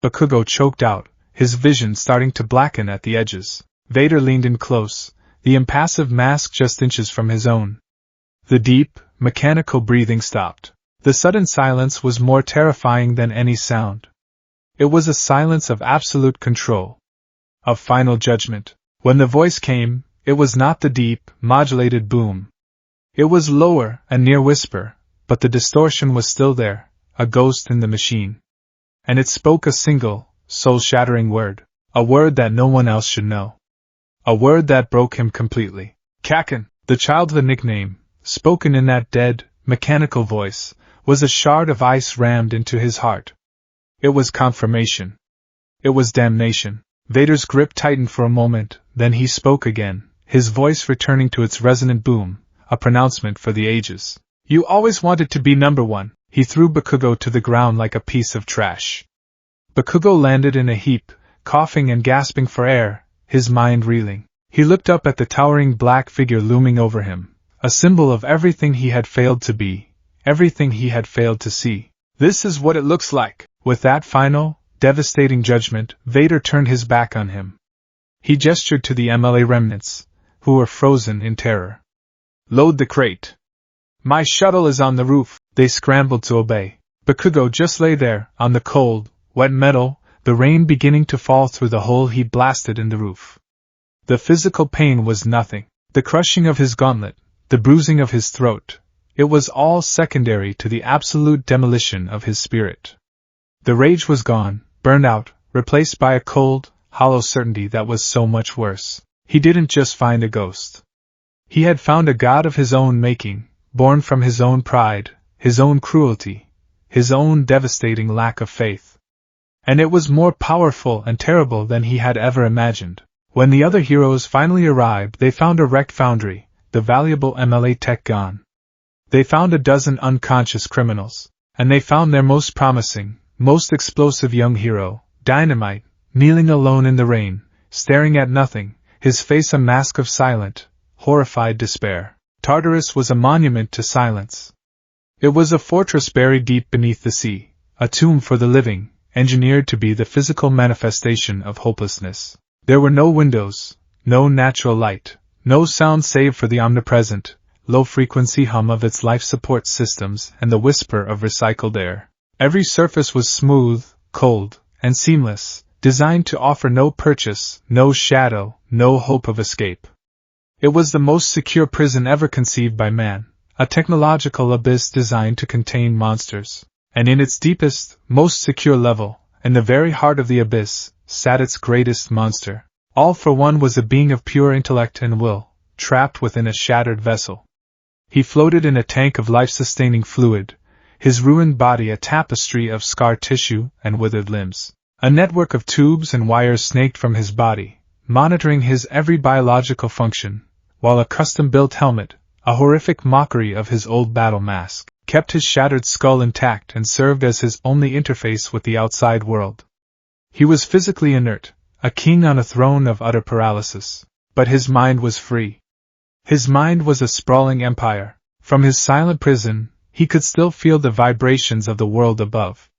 Bakugo choked out, his vision starting to blacken at the edges. Vader leaned in close, the impassive mask just inches from his own. The deep, mechanical breathing stopped. The sudden silence was more terrifying than any sound. It was a silence of absolute control. Of final judgment. When the voice came, it was not the deep, modulated boom. It was lower, a near whisper, but the distortion was still there, a ghost in the machine. And it spoke a single, soul-shattering word. A word that no one else should know. A word that broke him completely. Kaken, the childhood nickname, spoken in that dead, mechanical voice, was a shard of ice rammed into his heart. It was confirmation. It was damnation. Vader's grip tightened for a moment, then he spoke again, his voice returning to its resonant boom, a pronouncement for the ages. "You always wanted to be number one." He threw Bakugo to the ground like a piece of trash. Bakugo landed in a heap, coughing and gasping for air, his mind reeling. He looked up at the towering black figure looming over him, a symbol of everything he had failed to be, everything he had failed to see. "This is what it looks like." With that final, devastating judgment, Vader turned his back on him. He gestured to the MLA remnants, who were frozen in terror. "Load the crate. My shuttle is on the roof." They scrambled to obey. Bakugo just lay there, on the cold, wet metal, the rain beginning to fall through the hole he blasted in the roof. The physical pain was nothing. The crushing of his gauntlet, the bruising of his throat, it was all secondary to the absolute demolition of his spirit. The rage was gone, burned out, replaced by a cold, hollow certainty that was so much worse. He didn't just find a ghost. He had found a god of his own making, born from his own pride, his own cruelty, his own devastating lack of faith. And it was more powerful and terrible than he had ever imagined. When the other heroes finally arrived, they found a wrecked foundry, the valuable MLA tech gone. They found a dozen unconscious criminals, and they found their most promising, most explosive young hero, Dynamite, kneeling alone in the rain, staring at nothing, his face a mask of silent, horrified despair. Tartarus was a monument to silence. It was a fortress buried deep beneath the sea, a tomb for the living, engineered to be the physical manifestation of hopelessness. There were no windows, no natural light, No sound save for the omnipresent, low-frequency hum of its life support systems and the whisper of recycled air. Every surface was smooth, cold, and seamless, designed to offer no purchase, no shadow, no hope of escape. It was the most secure prison ever conceived by man, a technological abyss designed to contain monsters. And in its deepest, most secure level, in the very heart of the abyss, sat its greatest monster. All for One was a being of pure intellect and will, trapped within a shattered vessel. He floated in a tank of life-sustaining fluid, his ruined body a tapestry of scar tissue and withered limbs. A network of tubes and wires snaked from his body, monitoring his every biological function, while a custom-built helmet, a horrific mockery of his old battle mask, kept his shattered skull intact and served as his only interface with the outside world. He was physically inert, a king on a throne of utter paralysis, but his mind was free. His mind was a sprawling empire. From his silent prison, he could still feel the vibrations of the world above.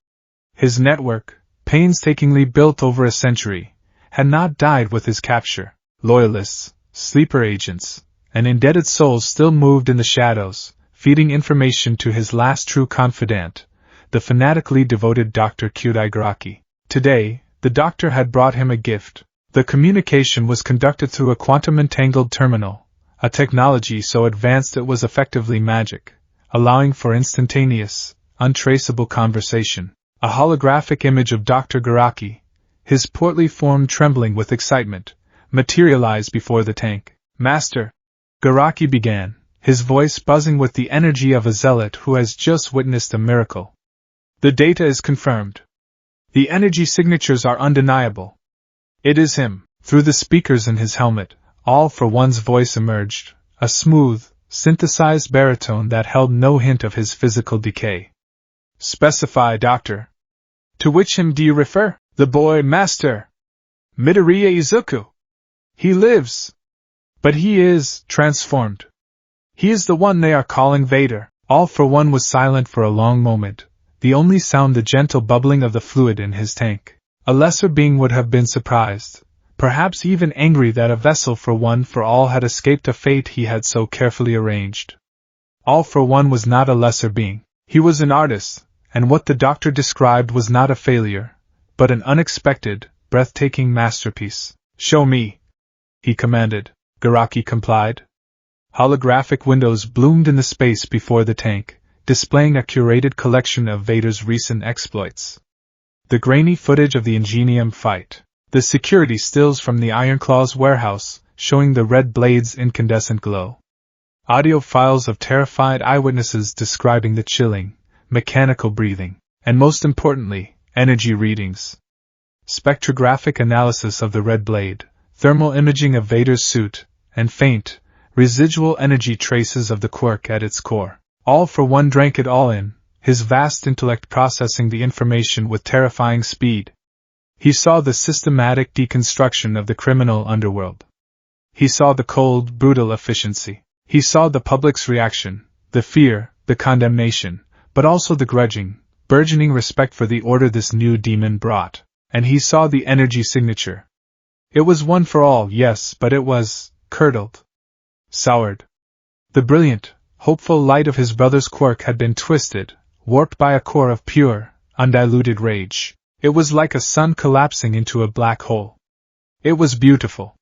His network, painstakingly built over a century, had not died with his capture. Loyalists, sleeper agents, and indebted souls still moved in the shadows, feeding information to his last true confidant, the fanatically devoted Dr. Kyudai. Today, the doctor had brought him a gift. The communication was conducted through a quantum-entangled terminal, a technology so advanced it was effectively magic, allowing for instantaneous, untraceable conversation. A holographic image of Dr. Garaki, his portly form trembling with excitement, materialized before the tank. "Master," Garaki began, his voice buzzing with the energy of a zealot who has just witnessed a miracle. "The data is confirmed. The energy signatures are undeniable. It is him." Through the speakers in his helmet, All for One's voice emerged, a smooth, synthesized baritone that held no hint of his physical decay. "Specify, Doctor. To which him do you refer?" "The boy, Master. Midoriya Izuku. He lives. But he is transformed. He is the one they are calling Vader." All for One was silent for a long moment, the only sound the gentle bubbling of the fluid in his tank. A lesser being would have been surprised, perhaps even angry that a vessel for One for All had escaped a fate he had so carefully arranged. All for One was not a lesser being. He was an artist, and what the doctor described was not a failure, but an unexpected, breathtaking masterpiece. "Show me," he commanded. Garaki complied. Holographic windows bloomed in the space before the tank, displaying a curated collection of Vader's recent exploits. The grainy footage of the Ingenium fight, the security stills from the Ironclaw's warehouse, showing the red blade's incandescent glow. Audio files of terrified eyewitnesses describing the chilling, mechanical breathing, and most importantly, energy readings. Spectrographic analysis of the red blade, thermal imaging of Vader's suit, and faint, residual energy traces of the quirk at its core. All for One drank it all in, his vast intellect processing the information with terrifying speed. He saw the systematic deconstruction of the criminal underworld. He saw the cold, brutal efficiency. He saw the public's reaction, the fear, the condemnation, but also the grudging, burgeoning respect for the order this new demon brought. And he saw the energy signature. It was one for all, yes, but it was curdled, soured. The brilliant, hopeful light of his brother's quirk had been twisted, warped by a core of pure, undiluted rage. It was like a sun collapsing into a black hole. It was beautiful.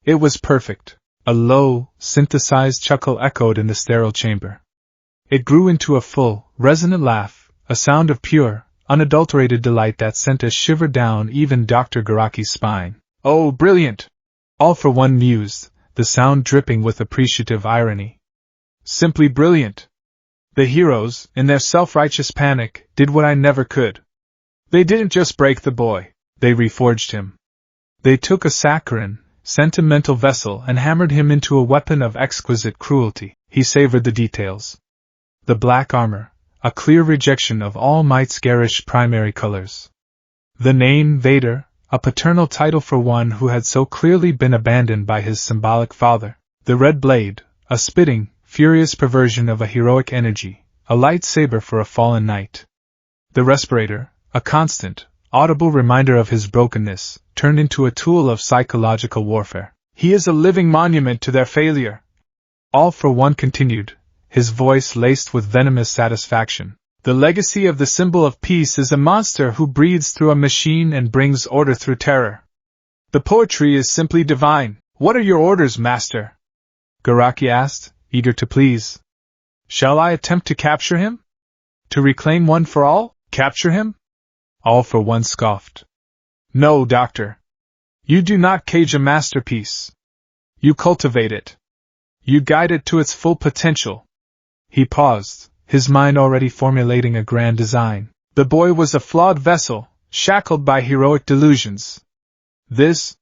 It was perfect. A low, synthesized chuckle echoed in the sterile chamber. It grew into a full, resonant laugh, a sound of pure, unadulterated delight that sent a shiver down even Dr. Garaki's spine. "Oh, brilliant!" All for One mused, the sound dripping with appreciative irony. "Simply brilliant! The heroes, in their self-righteous panic, did what I never could. They didn't just break the boy, they reforged him. They took a saccharine, sentimental vessel and hammered him into a weapon of exquisite cruelty." He savored the details. The black armor, a clear rejection of All Might's garish primary colors. The name Vader, a paternal title for one who had so clearly been abandoned by his symbolic father. The red blade, a spitting, furious perversion of a heroic energy, a lightsaber for a fallen knight. The respirator, a constant, audible reminder of his brokenness, turned into a tool of psychological warfare. He is a living monument to their failure. All for One continued, his voice laced with venomous satisfaction. The legacy of the symbol of peace is a monster who breathes through a machine and brings order through terror. The poetry is simply divine. What are your orders, master? Garaki asked, eager to please. Shall I attempt to capture him? To reclaim One for All? Capture him? All for One scoffed. No, doctor. You do not cage a masterpiece. You cultivate it. You guide it to its full potential. He paused, his mind already formulating a grand design. The boy was a flawed vessel, shackled by heroic delusions. This,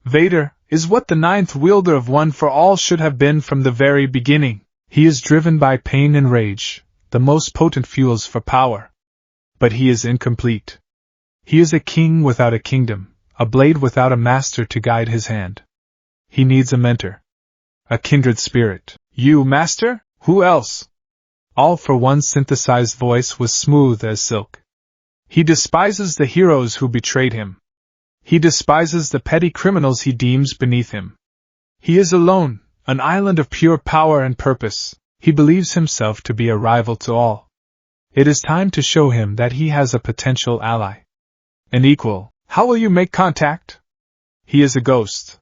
Vader, is what the ninth wielder of One for All should have been from the very beginning. He is driven by pain and rage, the most potent fuels for power. But he is incomplete. He is a king without a kingdom, a blade without a master to guide his hand. He needs a mentor. A kindred spirit. You, master? Who else? All for One's synthesized voice was smooth as silk. He despises the heroes who betrayed him. He despises the petty criminals he deems beneath him. He is alone, an island of pure power and purpose. He believes himself to be a rival to all. It is time to show him that he has a potential ally. An equal. How will you make contact? He is a ghost.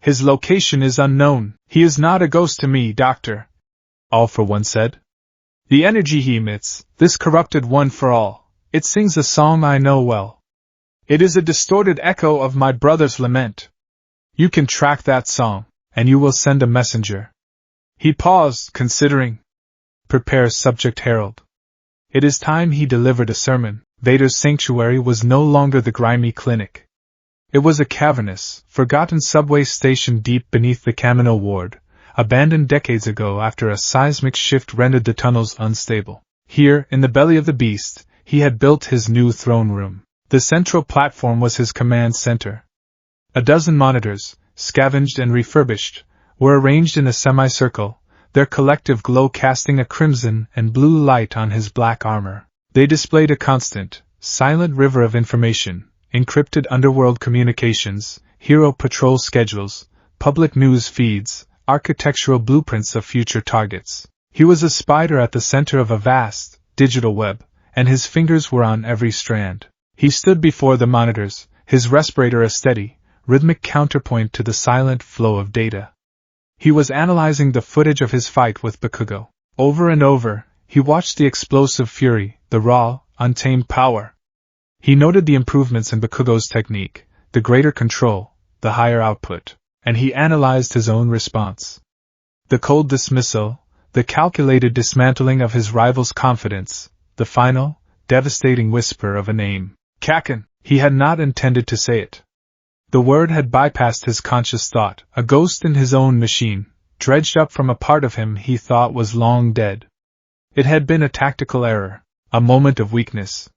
His location is unknown. He is not a ghost to me, doctor. All for One said. The energy he emits, this corrupted One for All, it sings a song I know well. It is a distorted echo of my brother's lament. You can track that song, and you will send a messenger. He paused, considering. Prepare subject herald. It is time he delivered a sermon. Vader's sanctuary was no longer the grimy clinic. It was a cavernous, forgotten subway station deep beneath the Kamino ward, abandoned decades ago after a seismic shift rendered the tunnels unstable. Here, in the belly of the beast, he had built his new throne room. The central platform was his command center. A dozen monitors, scavenged and refurbished, were arranged in a semicircle, their collective glow casting a crimson and blue light on his black armor. They displayed a constant, silent river of information, encrypted underworld communications, hero patrol schedules, public news feeds, architectural blueprints of future targets. He was a spider at the center of a vast, digital web, and his fingers were on every strand. He stood before the monitors, his respirator a steady, rhythmic counterpoint to the silent flow of data. He was analyzing the footage of his fight with Bakugo. Over and over, he watched the explosive fury, the raw, untamed power. He noted the improvements in Bakugo's technique, the greater control, the higher output, and he analyzed his own response. The cold dismissal, the calculated dismantling of his rival's confidence, the final, devastating whisper of a name. Kakin. He had not intended to say it. The word had bypassed his conscious thought, a ghost in his own machine, dredged up from a part of him he thought was long dead. It had been a tactical error, a moment of weakness.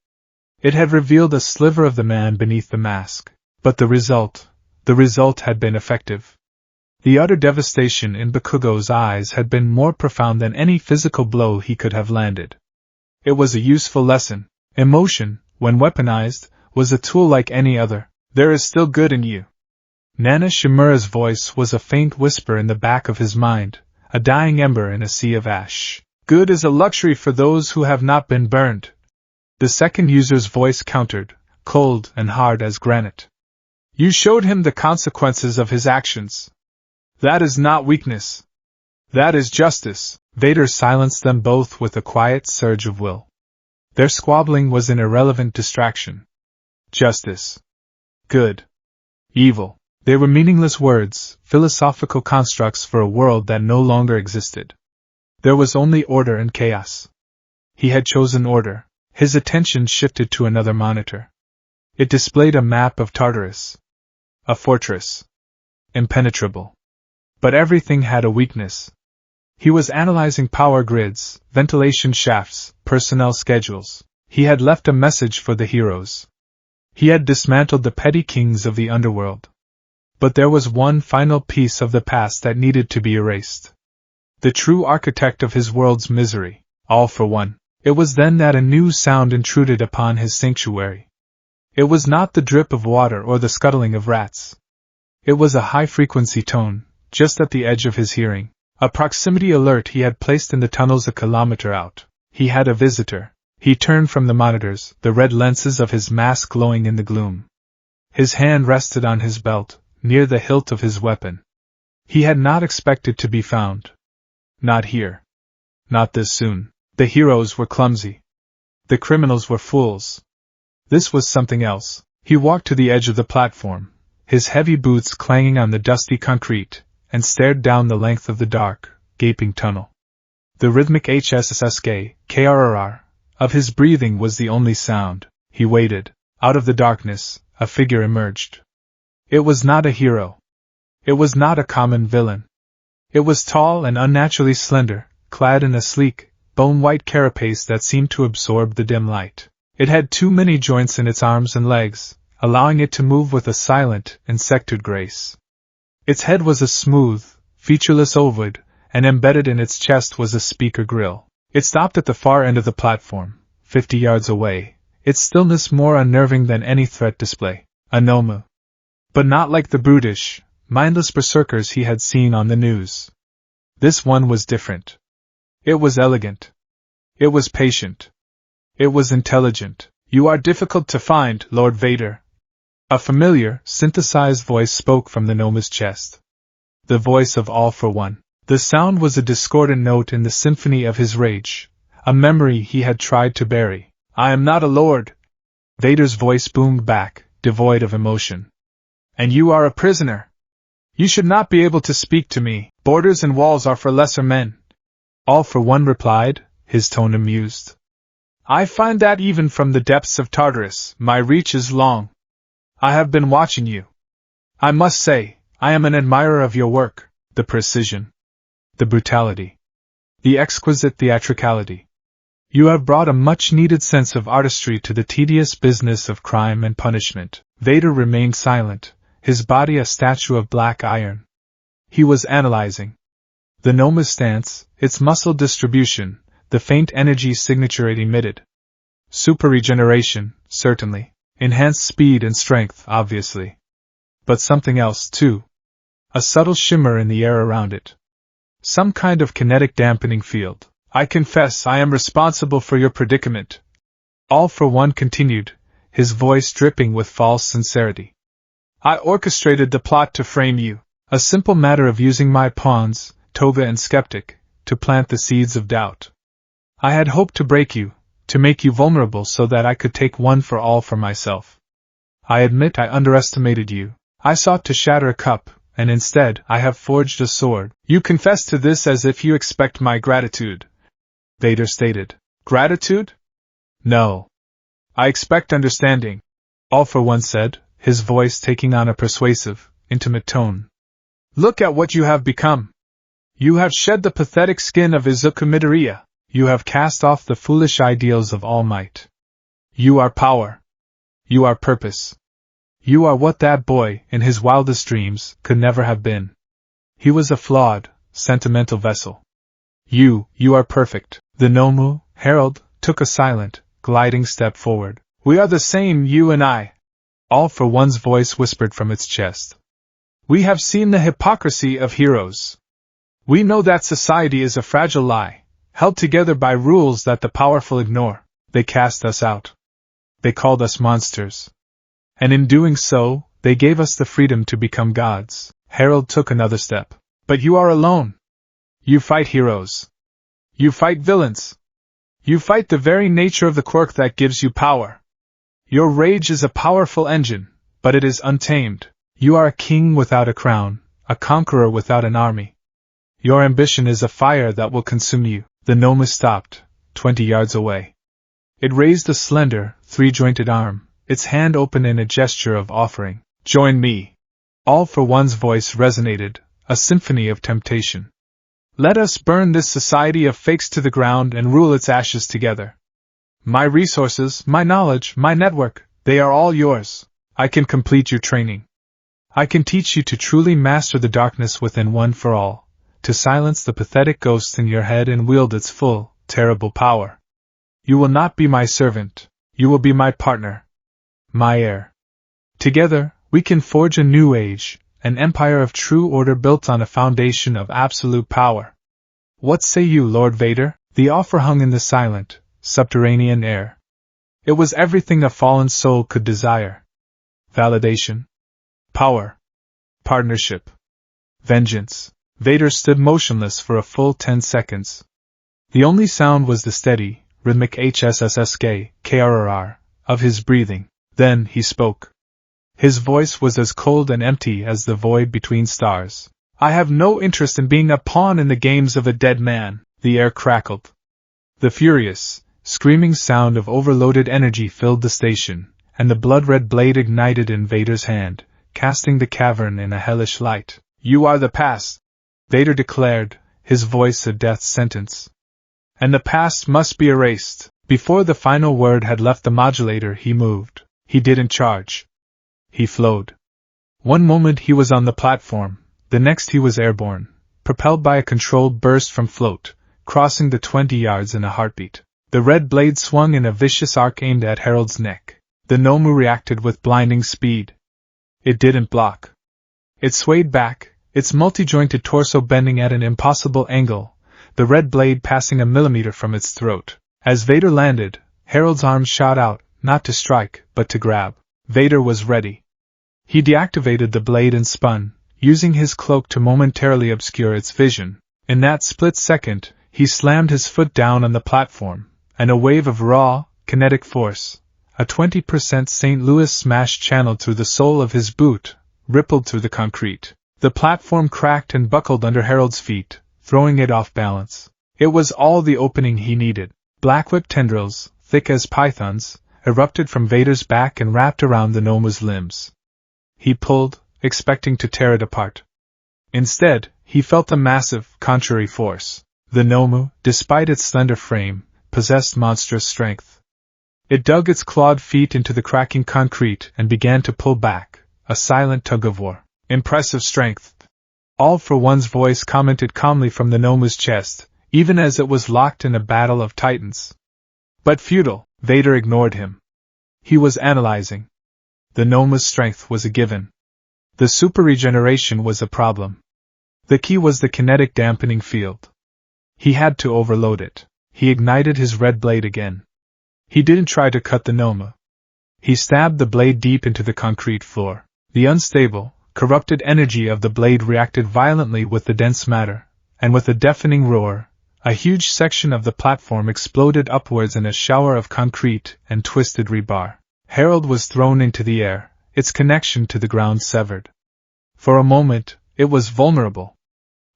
It had revealed a sliver of the man beneath the mask. But the result had been effective. The utter devastation in Bakugo's eyes had been more profound than any physical blow he could have landed. It was a useful lesson. Emotion, when weaponized, was a tool like any other. There is still good in you. Nana Shimura's voice was a faint whisper in the back of his mind, a dying ember in a sea of ash. Good is a luxury for those who have not been burned. The second user's voice countered, cold and hard as granite. You showed him the consequences of his actions. That is not weakness. That is justice. Vader silenced them both with a quiet surge of will. Their squabbling was an irrelevant distraction. Justice. Good. Evil. They were meaningless words, philosophical constructs for a world that no longer existed. There was only order and chaos. He had chosen order. His attention shifted to another monitor. It displayed a map of Tartarus. A fortress. Impenetrable. But everything had a weakness. He was analyzing power grids, ventilation shafts, personnel schedules. He had left a message for the heroes. He had dismantled the petty kings of the underworld. But there was one final piece of the past that needed to be erased. The true architect of his world's misery, all for one. It was then that a new sound intruded upon his sanctuary. It was not the drip of water or the scuttling of rats. It was a high-frequency tone, just at the edge of his hearing. A proximity alert he had placed in the tunnels a kilometer out. He had a visitor. He turned from the monitors, the red lenses of his mask glowing in the gloom. His hand rested on his belt, near the hilt of his weapon. He had not expected to be found. Not here. Not this soon. The heroes were clumsy. The criminals were fools. This was something else. He walked to the edge of the platform, his heavy boots clanging on the dusty concrete, and stared down the length of the dark, gaping tunnel. The rhythmic HPSC, KRRR, of his breathing was the only sound. He waited. Out of the darkness, a figure emerged. It was not a hero. It was not a common villain. It was tall and unnaturally slender, clad in a sleek, bone-white carapace that seemed to absorb the dim light. It had too many joints in its arms and legs, allowing it to move with a silent, insectoid grace. Its head was a smooth, featureless ovoid, and embedded in its chest was a speaker grill. It stopped at the far end of the platform, 50 yards away, its stillness more unnerving than any threat display. A Nomu. But not like the brutish, mindless berserkers he had seen on the news. This one was different. It was elegant. It was patient. It was intelligent. "You are difficult to find, Lord Vader." A familiar, synthesized voice spoke from the Noma's chest. The voice of All for One. The sound was a discordant note in the symphony of his rage, a memory he had tried to bury. "I am not a lord," Vader's voice boomed back, devoid of emotion. "And you are a prisoner. You should not be able to speak to me. Borders and walls are for lesser men." All for One replied, his tone amused. "I find that even from the depths of Tartarus, my reach is long. I have been watching you. I must say, I am an admirer of your work, the precision, the brutality, the exquisite theatricality. You have brought a much-needed sense of artistry to the tedious business of crime and punishment." Vader remained silent, his body a statue of black iron. He was analyzing the Noma's stance, its muscle distribution, the faint energy signature it emitted. Super regeneration, certainly. Enhanced speed and strength, obviously. But something else, too. A subtle shimmer in the air around it. Some kind of kinetic dampening field. "I confess I am responsible for your predicament," All for One continued, his voice dripping with false sincerity. "I orchestrated the plot to frame you. A simple matter of using my pawns, Toga and Skeptic, to plant the seeds of doubt. I had hoped to break you, to make you vulnerable so that I could take one for all for myself. I admit I underestimated you. I sought to shatter a cup, and instead I have forged a sword." "You confess to this as if you expect my gratitude," Vader stated. "Gratitude? No. I expect understanding," All for One said, his voice taking on a persuasive, intimate tone. "Look at what you have become. You have shed the pathetic skin of Izuku Midoriya. You have cast off the foolish ideals of All Might. You are power. You are purpose. You are what that boy, in his wildest dreams, could never have been. He was a flawed, sentimental vessel. You are perfect." The Nomu, Herald, took a silent, gliding step forward. "We are the same, you and I," All for One's voice whispered from its chest. "We have seen the hypocrisy of heroes. We know that society is a fragile lie, held together by rules that the powerful ignore. They cast us out. They called us monsters. And in doing so, they gave us the freedom to become gods." Harold took another step. "But you are alone. You fight heroes. You fight villains. You fight the very nature of the quirk that gives you power. Your rage is a powerful engine, but it is untamed. You are a king without a crown, a conqueror without an army. Your ambition is a fire that will consume you." The Noma stopped, 20 yards away. It raised a slender, three-jointed arm, its hand open in a gesture of offering. "Join me." All for One's voice resonated, a symphony of temptation. "Let us burn this society of fakes to the ground and rule its ashes together. My resources, my knowledge, my network, they are all yours. I can complete your training. I can teach you to truly master the darkness within one for all, to silence the pathetic ghost in your head and wield its full, terrible power. You will not be my servant, you will be my partner, my heir. Together, we can forge a new age, an empire of true order built on a foundation of absolute power. What say you, Lord Vader? The offer hung in the silent, subterranean air. It was everything a fallen soul could desire. Validation. Power. Partnership. Vengeance. Vader stood motionless for a full 10 seconds. The only sound was the steady, rhythmic HSSSK, KRRR, of his breathing. Then he spoke. His voice was as cold and empty as the void between stars. I have no interest in being a pawn in the games of a dead man. The air crackled. The furious, screaming sound of overloaded energy filled the station, and the blood-red blade ignited in Vader's hand, casting the cavern in a hellish light. You are the past, Vader declared, his voice a death sentence. And the past must be erased. Before the final word had left the modulator, he moved. He didn't charge. He flowed. One moment he was on the platform, the next he was airborne, propelled by a controlled burst from float, crossing the 20 yards in a heartbeat. The red blade swung in a vicious arc aimed at Harold's neck. The Nomu reacted with blinding speed. It didn't block. It swayed back, its multi-jointed torso bending at an impossible angle, the red blade passing a millimeter from its throat. As Vader landed, Harold's arms shot out, not to strike, but to grab. Vader was ready. He deactivated the blade and spun, using his cloak to momentarily obscure its vision. In that split second, he slammed his foot down on the platform, and a wave of raw, kinetic force, a 20% St. Louis smash channeled through the sole of his boot, rippled through the concrete. The platform cracked and buckled under Harold's feet, throwing it off balance. It was all the opening he needed. Blackwhip tendrils, thick as pythons, erupted from Vader's back and wrapped around the Nomu's limbs. He pulled, expecting to tear it apart. Instead, he felt a massive, contrary force. The Nomu, despite its slender frame, possessed monstrous strength. It dug its clawed feet into the cracking concrete and began to pull back, a silent tug-of-war. Impressive strength. All for One's voice commented calmly from the Nomu's chest, even as it was locked in a battle of titans. But futile, Vader ignored him. He was analyzing. The Nomu's strength was a given. The super regeneration was a problem. The key was the kinetic dampening field. He had to overload it. He ignited his red blade again. He didn't try to cut the Nomu. He stabbed the blade deep into the concrete floor. The unstable, corrupted energy of the blade reacted violently with the dense matter, and with a deafening roar, a huge section of the platform exploded upwards in a shower of concrete and twisted rebar. Harold was thrown into the air, its connection to the ground severed. For a moment, it was vulnerable.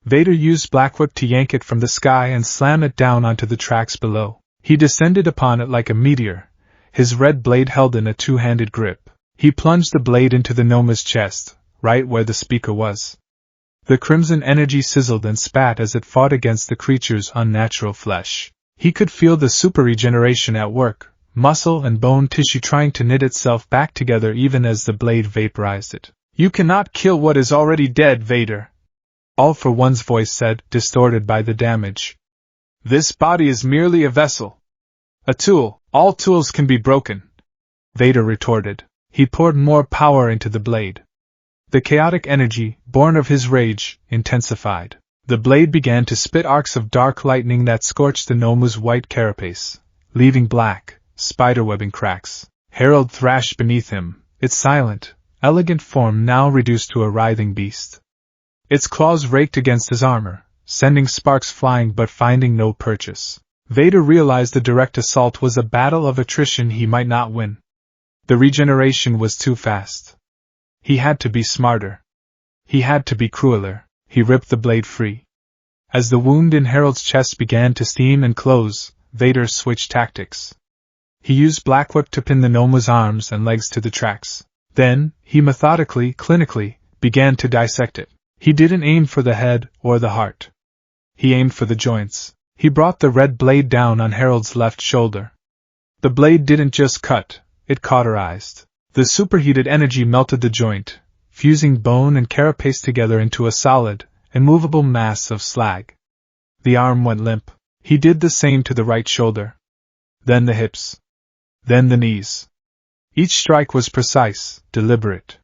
Vader used Blackwhip to yank it from the sky and slam it down onto the tracks below. He descended upon it like a meteor, his red blade held in a two-handed grip. He plunged the blade into the Noma's chest, right where the speaker was. The crimson energy sizzled and spat as it fought against the creature's unnatural flesh. He could feel the super regeneration at work, muscle and bone tissue trying to knit itself back together even as the blade vaporized it. You cannot kill what is already dead, Vader. All for One's voice said, distorted by the damage. This body is merely a vessel. A tool. All tools can be broken. Vader retorted. He poured more power into the blade. The chaotic energy, born of his rage, intensified. The blade began to spit arcs of dark lightning that scorched the Nomu's white carapace, leaving black, spiderwebbing cracks. Harold thrashed beneath him, its silent, elegant form now reduced to a writhing beast. Its claws raked against his armor, sending sparks flying but finding no purchase. Vader realized the direct assault was a battle of attrition he might not win. The regeneration was too fast. He had to be smarter. He had to be crueler. He ripped the blade free. As the wound in Harold's chest began to steam and close, Vader switched tactics. He used Blackwhip to pin the Noma's arms and legs to the tracks. Then, he methodically, clinically, began to dissect it. He didn't aim for the head or the heart. He aimed for the joints. He brought the red blade down on Harold's left shoulder. The blade didn't just cut, it cauterized. The superheated energy melted the joint, fusing bone and carapace together into a solid, immovable mass of slag. The arm went limp. He did the same to the right shoulder. Then the hips. Then the knees. Each strike was precise, deliberate.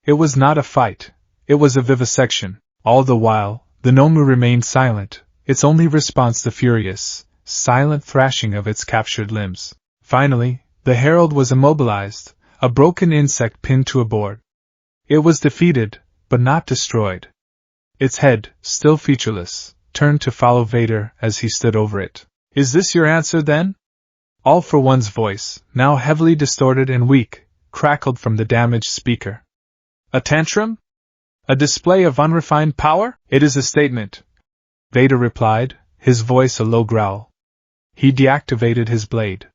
It was not a fight. It was a vivisection. All the while, the Nomu remained silent, its only response the furious, silent thrashing of its captured limbs. Finally, the herald was immobilized, a broken insect pinned to a board. It was defeated, but not destroyed. Its head, still featureless, turned to follow Vader as he stood over it. "Is this your answer, then?" All for One's voice, now heavily distorted and weak, crackled from the damaged speaker. "A tantrum? A display of unrefined power?" "It is a statement," Vader replied, his voice a low growl. He deactivated his blade.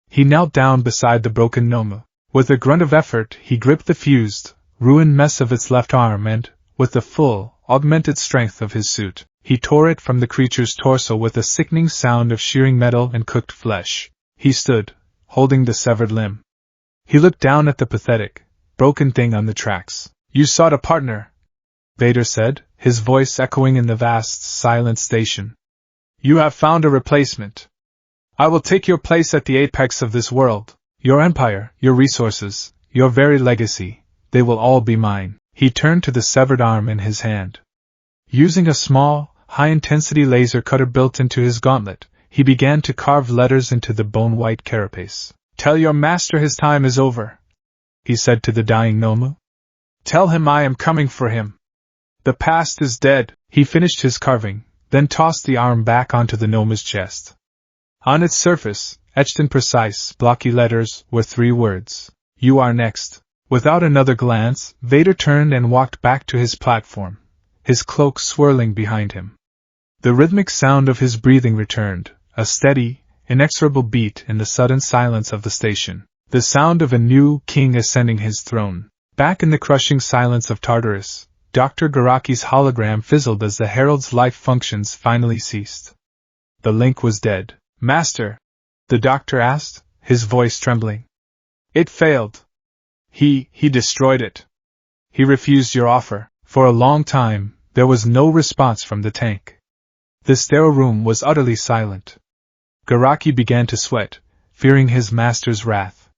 He knelt down beside the broken Nomu. With a grunt of effort, he gripped the fused, ruined mess of its left arm and, with the full, augmented strength of his suit, he tore it from the creature's torso with a sickening sound of shearing metal and cooked flesh. He stood, holding the severed limb. He looked down at the pathetic, broken thing on the tracks. "You sought a partner," Vader said, his voice echoing in the vast, silent station. "You have found a replacement. I will take your place at the apex of this world. Your empire, your resources, your very legacy, they will all be mine." He turned to the severed arm in his hand. Using a small, high-intensity laser cutter built into his gauntlet, he began to carve letters into the bone-white carapace. "Tell your master his time is over," he said to the dying Nomu. "Tell him I am coming for him. The past is dead." He finished his carving, then tossed the arm back onto the Nomu's chest. On its surface, etched in precise, blocky letters, were 3 words. "You are next." Without another glance, Vader turned and walked back to his platform, his cloak swirling behind him. The rhythmic sound of his breathing returned, a steady, inexorable beat in the sudden silence of the station. The sound of a new king ascending his throne. Back in the crushing silence of Tartarus, Dr. Garaki's hologram fizzled as the herald's life functions finally ceased. The link was dead. "Master?" the doctor asked, his voice trembling. "It failed. He destroyed it. He refused your offer." For a long time, there was no response from the tank. The sterile room was utterly silent. Garaki began to sweat, fearing his master's wrath.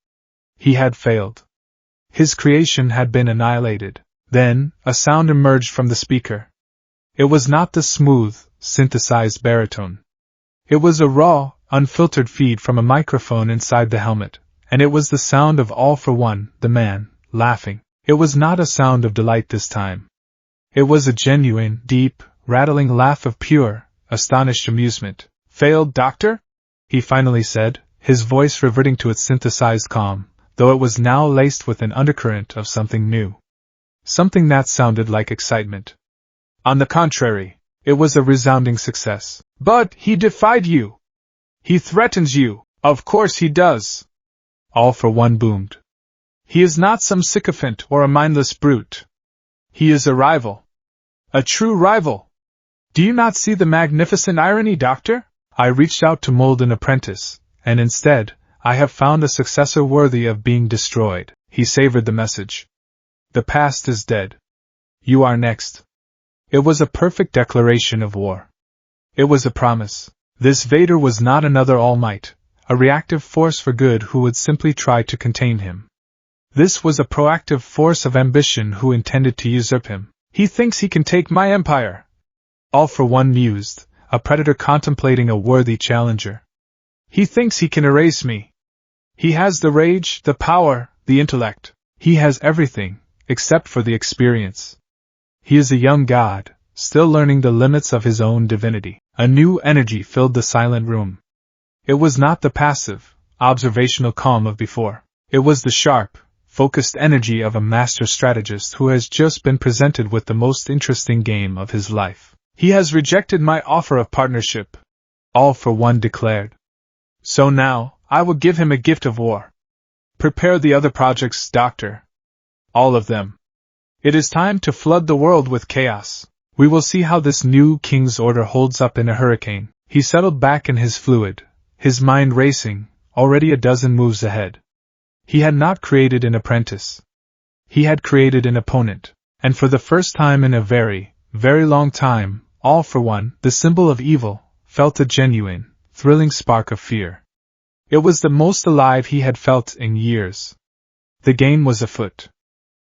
He had failed. His creation had been annihilated. Then, a sound emerged from the speaker. It was not the smooth, synthesized baritone. It was a raw, unfiltered feed from a microphone inside the helmet, and it was the sound of All for One, the man, laughing. It was not a sound of delight this time. It was a genuine, deep, rattling laugh of pure, astonished amusement. "Failed, Doctor?" he finally said, his voice reverting to its synthesized calm, though it was now laced with an undercurrent of something new. Something that sounded like excitement. "On the contrary, it was a resounding success." "But he defied you! He threatens you!" "Of course he does!" All for One boomed. "He is not some sycophant or a mindless brute. He is a rival. A true rival. Do you not see the magnificent irony, Doctor? I reached out to mold an apprentice, and instead, I have found a successor worthy of being destroyed." He savored the message. "The past is dead. You are next." It was a perfect declaration of war. It was a promise. This Vader was not another All Might, a reactive force for good who would simply try to contain him. This was a proactive force of ambition who intended to usurp him. "He thinks he can take my empire," All for One mused, a predator contemplating a worthy challenger. "He thinks he can erase me. He has the rage, the power, the intellect. He has everything, except for the experience. He is a young god, still learning the limits of his own divinity." A new energy filled the silent room. It was not the passive, observational calm of before. It was the sharp, focused energy of a master strategist who has just been presented with the most interesting game of his life. "He has rejected my offer of partnership," All for One declared. "So now, I will give him a gift of war. Prepare the other projects, Doctor. All of them. It is time to flood the world with chaos. We will see how this new king's order holds up in a hurricane." He settled back in his fluid, his mind racing, already a dozen moves ahead. He had not created an apprentice. He had created an opponent, and for the first time in a very, very long time, All for One, the symbol of evil, felt a genuine, thrilling spark of fear. It was the most alive he had felt in years. The game was afoot.